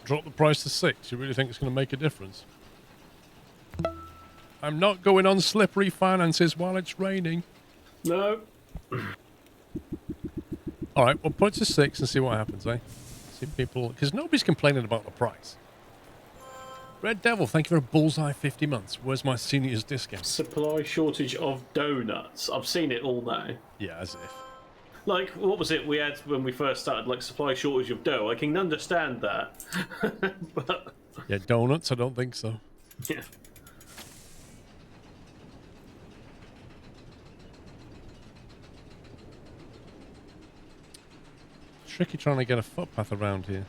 S1: Drop the price to 6. You really think it's going to make a difference? I'm not going on Slippery Finances while it's raining.
S2: No.
S1: All right, we'll put it to 6 and see what happens, eh? See people... Because nobody's complaining about the price. Red Devil, thank you for a bullseye 50 months. Where's my senior's discount?
S2: Supply shortage of donuts. I've seen it all now.
S1: Yeah, as if.
S2: Like, what was it we had when we first started? Like, supply shortage of dough. I can understand that. But...
S1: Yeah, donuts? I don't think so.
S2: yeah.
S1: Tricky trying to get a footpath around here.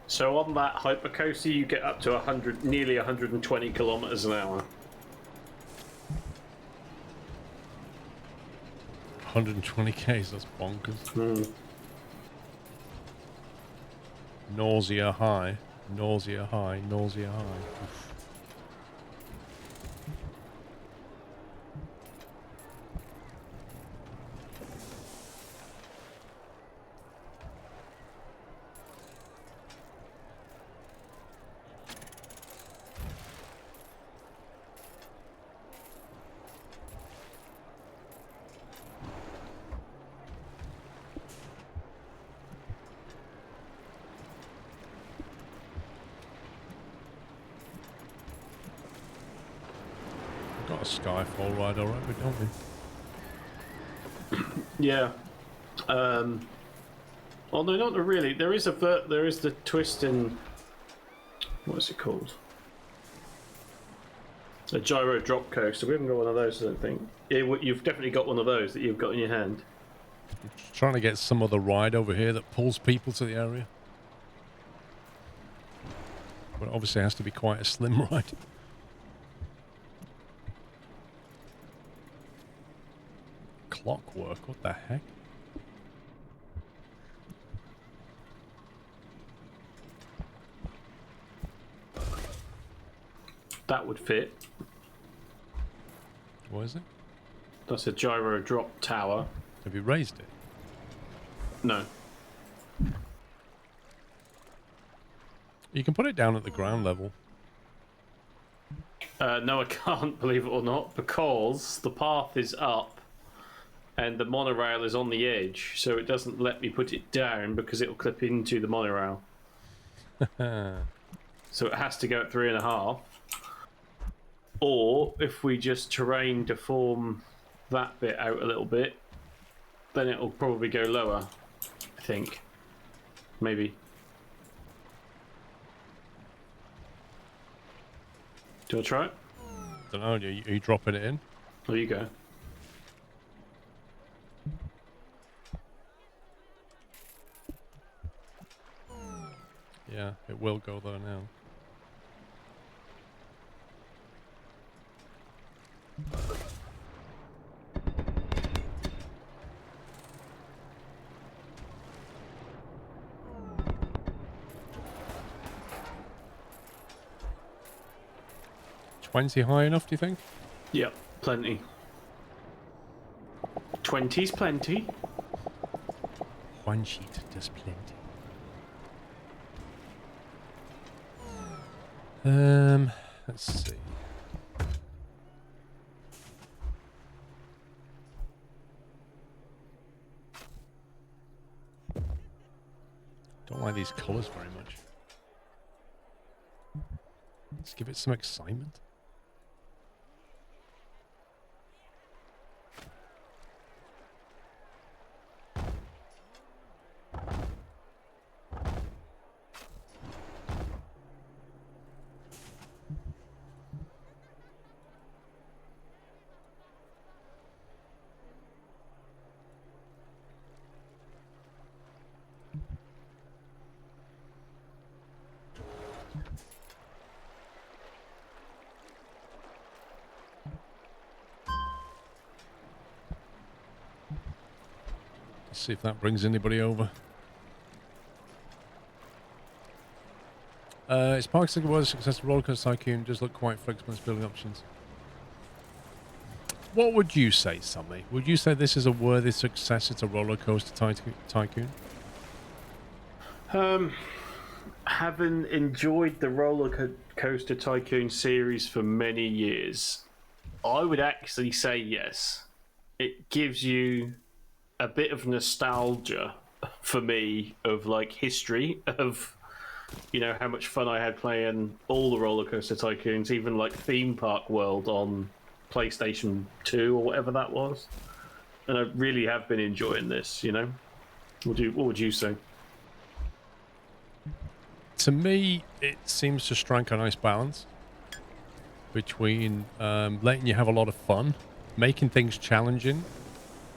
S2: So on that hypercoaster, you get up to 100, nearly 120 kilometers an hour.
S1: 120 k's, that's bonkers. Nausea high. Nausea high. Nausea high. Oof. got a Skyfall ride alright, don't we?
S2: Yeah. Oh no, not really. There is the twist in. What is it called? A gyro drop coaster. We haven't got one of those, I don't think. Yeah, you've definitely got one of those that you've got in your hand.
S1: I'm just trying to get some other ride over here that pulls people to the area. But it obviously has to be quite a slim ride. Clockwork, what the heck?
S2: That would fit.
S1: What is it?
S2: That's a gyro drop tower.
S1: Have you raised it?
S2: No.
S1: You can put it down at the ground level.
S2: No, I can't, believe it or not, because the path is up and the monorail is on the edge, so it doesn't let me put it down because it'll clip into the monorail. So it has to go at 3.5. Or if we just terrain deform that bit out a little bit, then it'll probably go lower, I think. Maybe. Do you want to try it?
S1: Don't know, are you dropping it in?
S2: There you go.
S1: Yeah, it will go there now. $20 high enough, do you think?
S2: Yep, plenty. 20's plenty.
S1: One sheet does plenty. Let's see. Don't like these colours very much. Let's give it some excitement. Let's see if that brings anybody over. It's Parkitect was a successful rollercoaster tycoon. Does look quite flexible in its building options. What would you say, Sammy? Would you say this is a worthy successor to Rollercoaster Tycoon?
S2: Having enjoyed the Roller Coaster Tycoon series for many years, I would actually say yes. It gives you a bit of nostalgia for me of like history of, you know, how much fun I had playing all the Roller Coaster Tycoons, even like Theme Park World on PlayStation 2 or whatever that was. And I really have been enjoying this, you know. What would you say?
S1: To me, it seems to strike a nice balance between letting you have a lot of fun, making things challenging,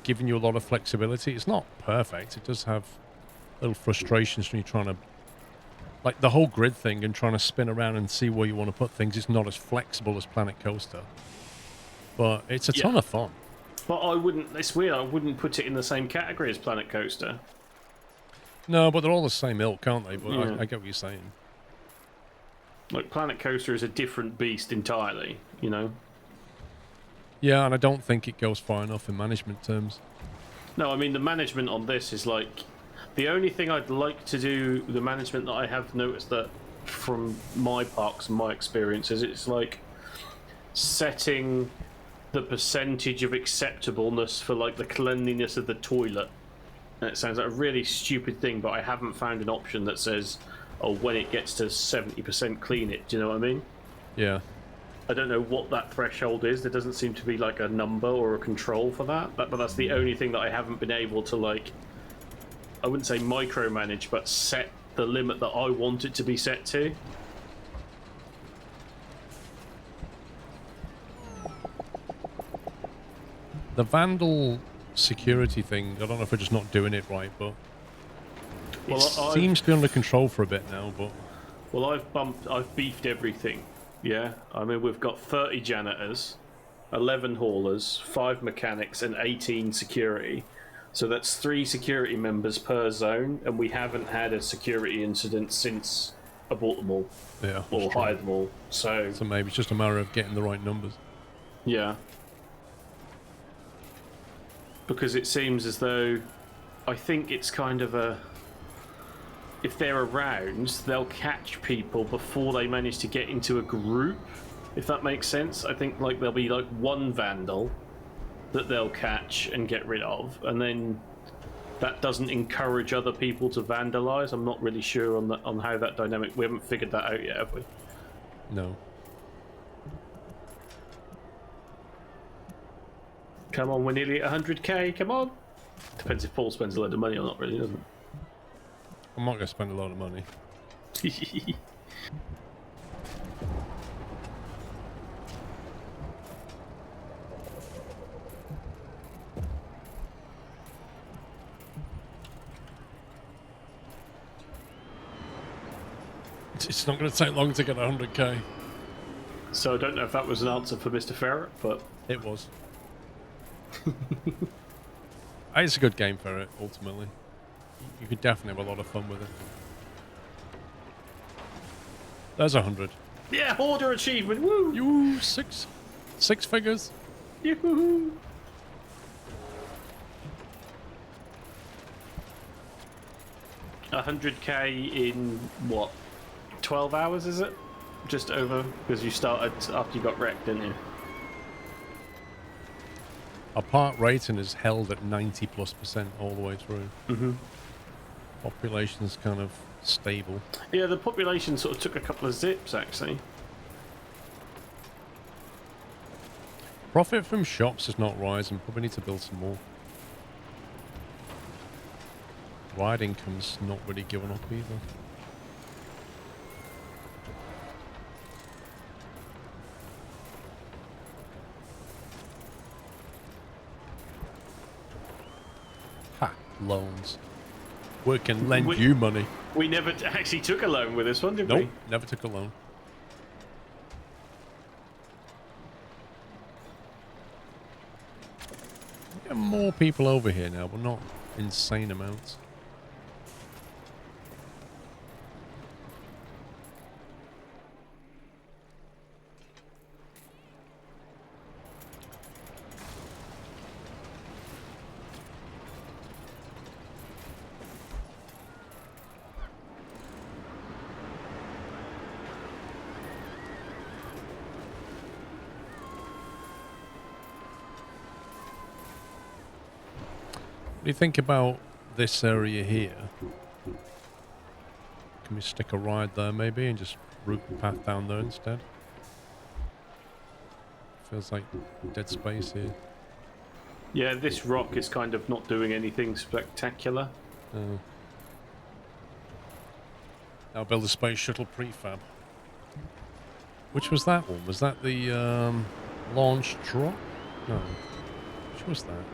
S1: giving you a lot of flexibility. It's not perfect. It does have little frustrations when you're trying to, like the whole grid thing and trying to spin around and see where you want to put things. It's not as flexible as Planet Coaster, but it's a ton of fun.
S2: But I wouldn't, it's weird, I wouldn't put it in the same category as Planet Coaster.
S1: No, but they're all the same ilk, aren't they? But
S2: Yeah.
S1: I get what you're saying.
S2: Like, Planet Coaster is a different beast entirely, you know?
S1: Yeah, and I don't think it goes far enough in management terms.
S2: No, I mean, the management on this is like... The only thing I'd like to do, the management that I have noticed that from my parks and my experiences, it's like setting the percentage of acceptableness for like the cleanliness of the toilet. And it sounds like a really stupid thing, but I haven't found an option that says, oh, when it gets to 70% clean it. Do you know what I mean?
S1: Yeah.
S2: I don't know what that threshold is. There doesn't seem to be like a number or a control for that. But that's the only thing that I haven't been able to, like, I wouldn't say micromanage, but set the limit that I want it to be set to.
S1: The Vandal security thing, I don't know if we're just not doing it right, but it seems to be under control for a bit now, but...
S2: Well, I've beefed everything, yeah? I mean, we've got 30 janitors, 11 haulers, 5 mechanics, and 18 security. So that's 3 security members per zone, and we haven't had a security incident since I bought them all.
S1: Yeah.
S2: Or hired them all, so
S1: maybe it's just a matter of getting the right numbers.
S2: Yeah. Because it seems as though, I think it's kind of a, if they're around, they'll catch people before they manage to get into a group, if that makes sense. I think like there'll be like one vandal that they'll catch and get rid of, and then that doesn't encourage other people to vandalize. I'm not really sure on how that dynamic, we haven't figured that out yet, have we?
S1: No.
S2: Come on, we're nearly at 100k, come on. Depends if Paul spends a load of money or not, really, doesn't it?
S1: I'm not going to spend a lot of money. It's not going to take long to get 100k.
S2: So I don't know if that was an answer for Mr. Ferret, but...
S1: It was. It's a good game for it, ultimately. You could definitely have a lot of fun with it. There's 100.
S2: Yeah, order achievement, woo!
S1: You six figures.
S2: Yoo-hoo! $100k in what? 12 hours, is it? Just over, because you started after you got wrecked, didn't you?
S1: Our part rating is held at 90+% all the way through.
S2: Mm-hmm.
S1: Population's kind of stable.
S2: Yeah, the population sort of took a couple of zips, actually.
S1: Profit from shops is not rising. Probably need to build some more. Ride income's not really giving up either. Ha! Loans. We can lend you money.
S2: We never actually took a loan with this one, did we?
S1: Nope, never took a loan. We get more people over here now, but not insane amounts. What do you think about this area here? Can we stick a ride there maybe and just route the path down there instead? Feels like dead space here.
S2: Yeah, this rock is kind of not doing anything spectacular.
S1: I'll build a space shuttle prefab. Which was that one? Was that the launch drop? No. Which was that?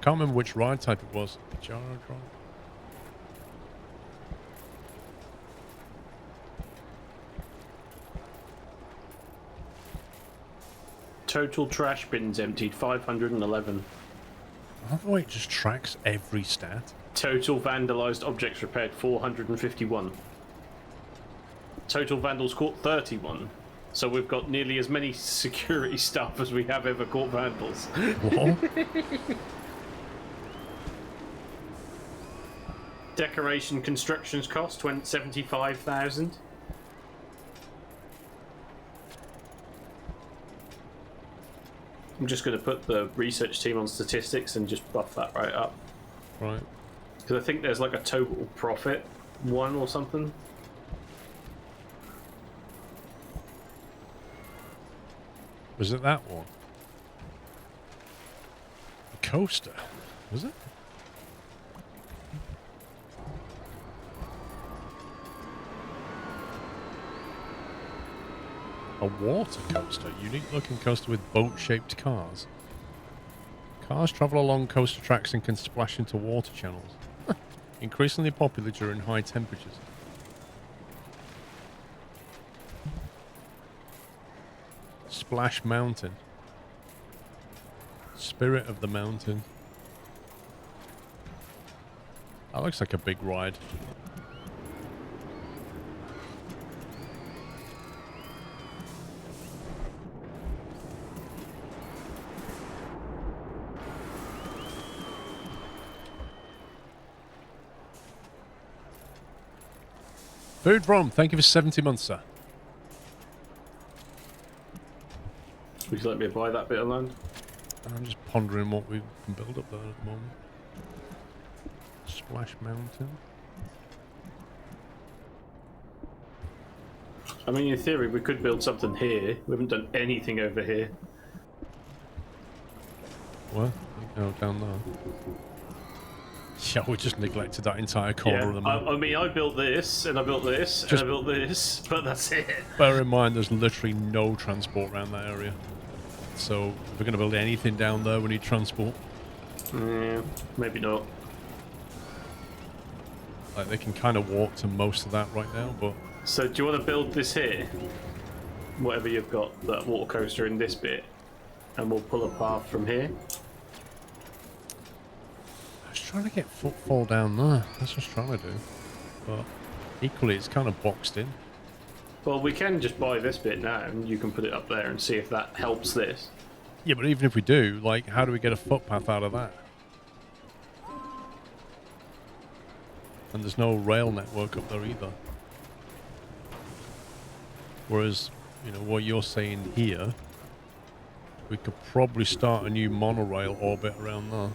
S1: Can't remember which ride type it was. Gyro drop.
S2: Total trash bins emptied 511.
S1: I love the way it just tracks every stat.
S2: Total vandalized objects repaired 451. Total vandals caught 31. So we've got nearly as many security staff as we have ever caught vandals.
S1: What?
S2: Decoration constructions cost 75,000. I'm just going to put the research team on statistics and just buff that right up.
S1: Right.
S2: Because I think there's like a total profit one or something.
S1: Was it that one? The coaster, was it? A water coaster, unique looking coaster with boat-shaped cars. Cars travel along coaster tracks and can splash into water channels. Increasingly popular during high temperatures. Splash Mountain. Spirit of the Mountain. That looks like a big ride. Food from, thank you for 70 months, sir.
S2: Would you like me to buy that bit of land?
S1: I'm just pondering what we can build up there at the moment. Splash Mountain.
S2: I mean, in theory, we could build something here. We haven't done anything over here.
S1: What? Oh, down there. Yeah, we just neglected that entire corner of the map.
S2: I mean, I built this, and I built this, and I built this, but that's it.
S1: Bear in mind, there's literally no transport around that area. So, if we're going to build anything down there, we need transport.
S2: Yeah, maybe not.
S1: Like, they can kind of walk to most of that right now, but...
S2: So, do you want to build this here? Whatever you've got, that water coaster in this bit, and we'll pull a path from here?
S1: I was trying to get footfall down there. That's what I was trying to do. But equally, it's kind of boxed in.
S2: Well, we can just buy this bit now, and you can put it up there and see if that helps this.
S1: Yeah, but even if we do, like, how do we get a footpath out of that? And there's no rail network up there either. Whereas, you know, what you're saying here, we could probably start a new monorail orbit around there.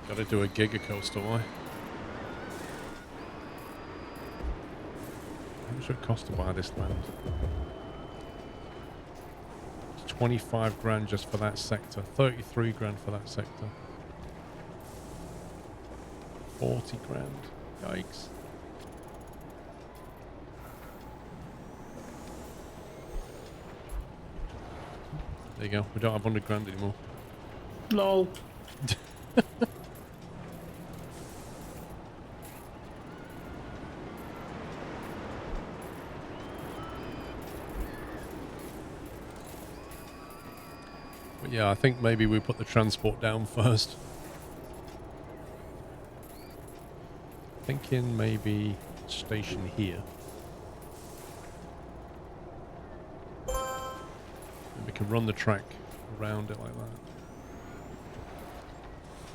S1: Gotta do a giga coaster, why? How much would it cost to buy this land? It's 25 grand just for that sector. 33 grand for that sector. 40 grand. Yikes. There you go. We don't have 100 grand anymore.
S2: Lol.
S1: But yeah, I think maybe we put the transport down first. Thinking maybe station here. And we can run the track around it like that.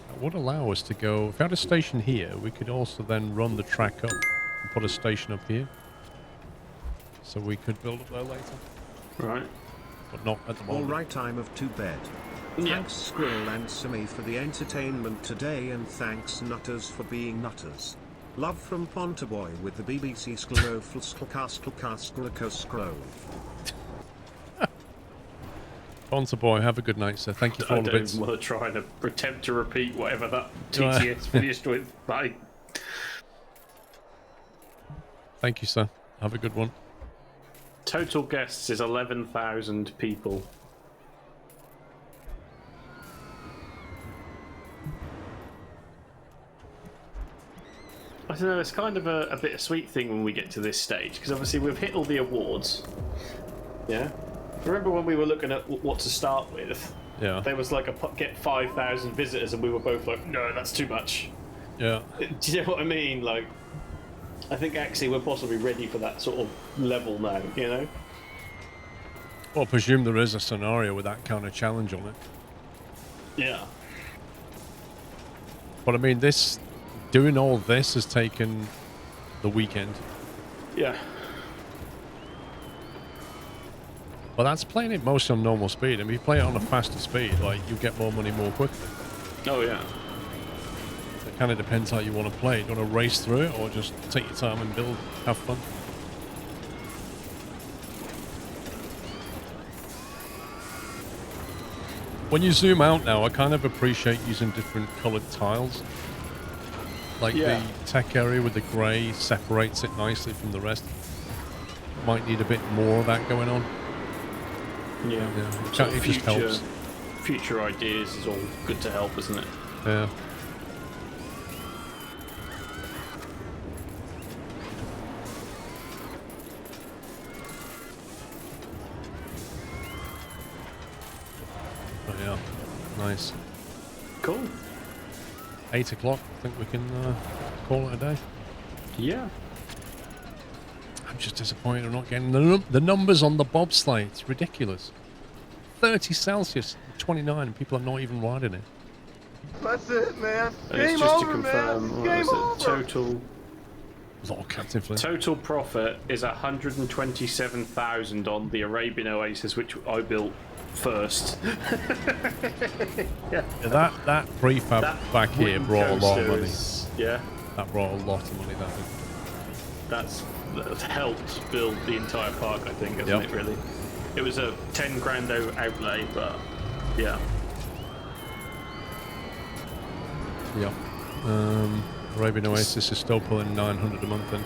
S1: That would allow us to go... If we had a station here, we could also then run the track up and put a station up here. So we could build up there later.
S2: Right.
S1: But not at the moment.
S3: Alright, time of to bed.
S2: Yeah.
S3: Thanks Squirrel and Simi for the entertainment today, and thanks Nutters for being Nutters. Love from Pontaboy with the BBC Skloflsklkasklkasklkasklove.
S1: Sponsor boy, have a good night, sir. Thank you for
S2: I
S1: all the
S2: don't
S1: bits.
S2: want to try and attempt to repeat whatever that TTS finished with. Bye.
S1: Thank you, sir. Have a good one.
S2: Total guests is 11,000 people. I don't know, it's kind of a bittersweet thing when we get to this stage, because obviously we've hit all the awards. Yeah? Remember when we were looking at what to start with?
S1: Yeah.
S2: There was like a get 5,000 visitors, and we were both like, no, that's too much.
S1: Yeah.
S2: Do you know what I mean? Like, I think actually we're possibly ready for that sort of level now, you know?
S1: Well, I presume there is a scenario with that kind of challenge on it.
S2: Yeah.
S1: But I mean, doing all this has taken the weekend.
S2: Yeah.
S1: Well, that's playing it mostly on normal speed. And if you play it on a faster speed, like, you get more money more quickly.
S2: Oh, yeah.
S1: It kind of depends how you want to play it. Do you want to race through it or just take your time and build, have fun? When you zoom out now, I kind of appreciate using different coloured tiles. Like the tech area with the grey separates it nicely from the rest. Might need a bit more of that going on.
S2: Yeah.
S1: It just helps.
S2: Future ideas is all good to help, isn't it?
S1: Yeah. Oh yeah, nice.
S2: Cool.
S1: 8 o'clock. I think we can call it a day.
S2: Yeah.
S1: I'm just disappointed I'm not getting the numbers on the bobsleigh. It's ridiculous. 30 Celsius, 29, and people are not even riding it.
S4: That's it, man.
S2: And it's just to confirm, what is it? Total.
S1: Lord, Captain Flint.
S2: Total profit is 127,000 on the Arabian Oasis, which I built first.
S1: Yeah, that prefab back here brought a lot of money.
S2: Yeah.
S1: That brought a lot of money, that did.
S2: That's helped build the entire park, I think, hasn't it, really? It was a 10 grand outlay, but yeah.
S1: Yep. Arabian Oasis is still pulling 900 a month in.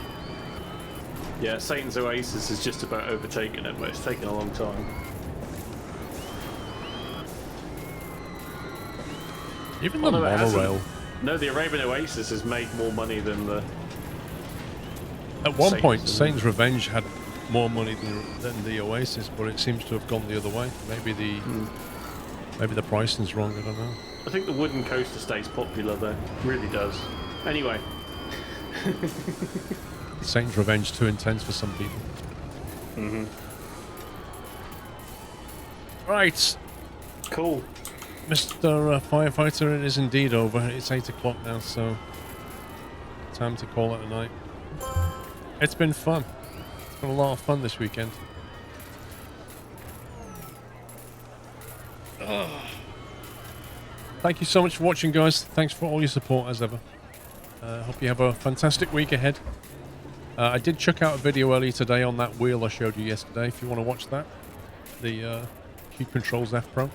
S2: Yeah, Satan's Oasis is just about overtaken it, but it's taken a long time.
S1: Even the monorail.
S2: No, the Arabian Oasis has made more money than the...
S1: At one point, Satan's Revenge had more money than the Oasis, but it seems to have gone the other way. Maybe the pricing's wrong, I don't know.
S2: I think the wooden coaster stays popular though. Really does. Anyway.
S1: Satan's Revenge too intense for some people. Right.
S2: Cool.
S1: Mr. Firefighter, it is indeed over. It's 8 o'clock now, so time to call it a night. It's been fun. It's been a lot of fun this weekend. Thank you so much for watching, guys. Thanks for all your support, as ever. Hope you have a fantastic week ahead. I did check out a video earlier today on that wheel I showed you yesterday, if you want to watch that. The Q Controls F Pro.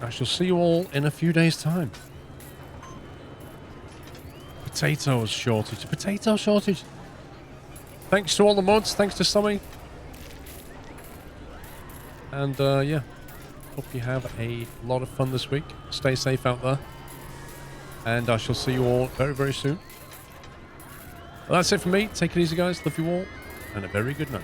S1: I shall see you all in a few days' time. Potato shortage. Thanks to all the mods. Thanks to Sammy. And yeah, hope you have a lot of fun this week. Stay safe out there. And I shall see you all very, very soon. Well, that's it for me. Take it easy, guys. Love you all. And a very good night.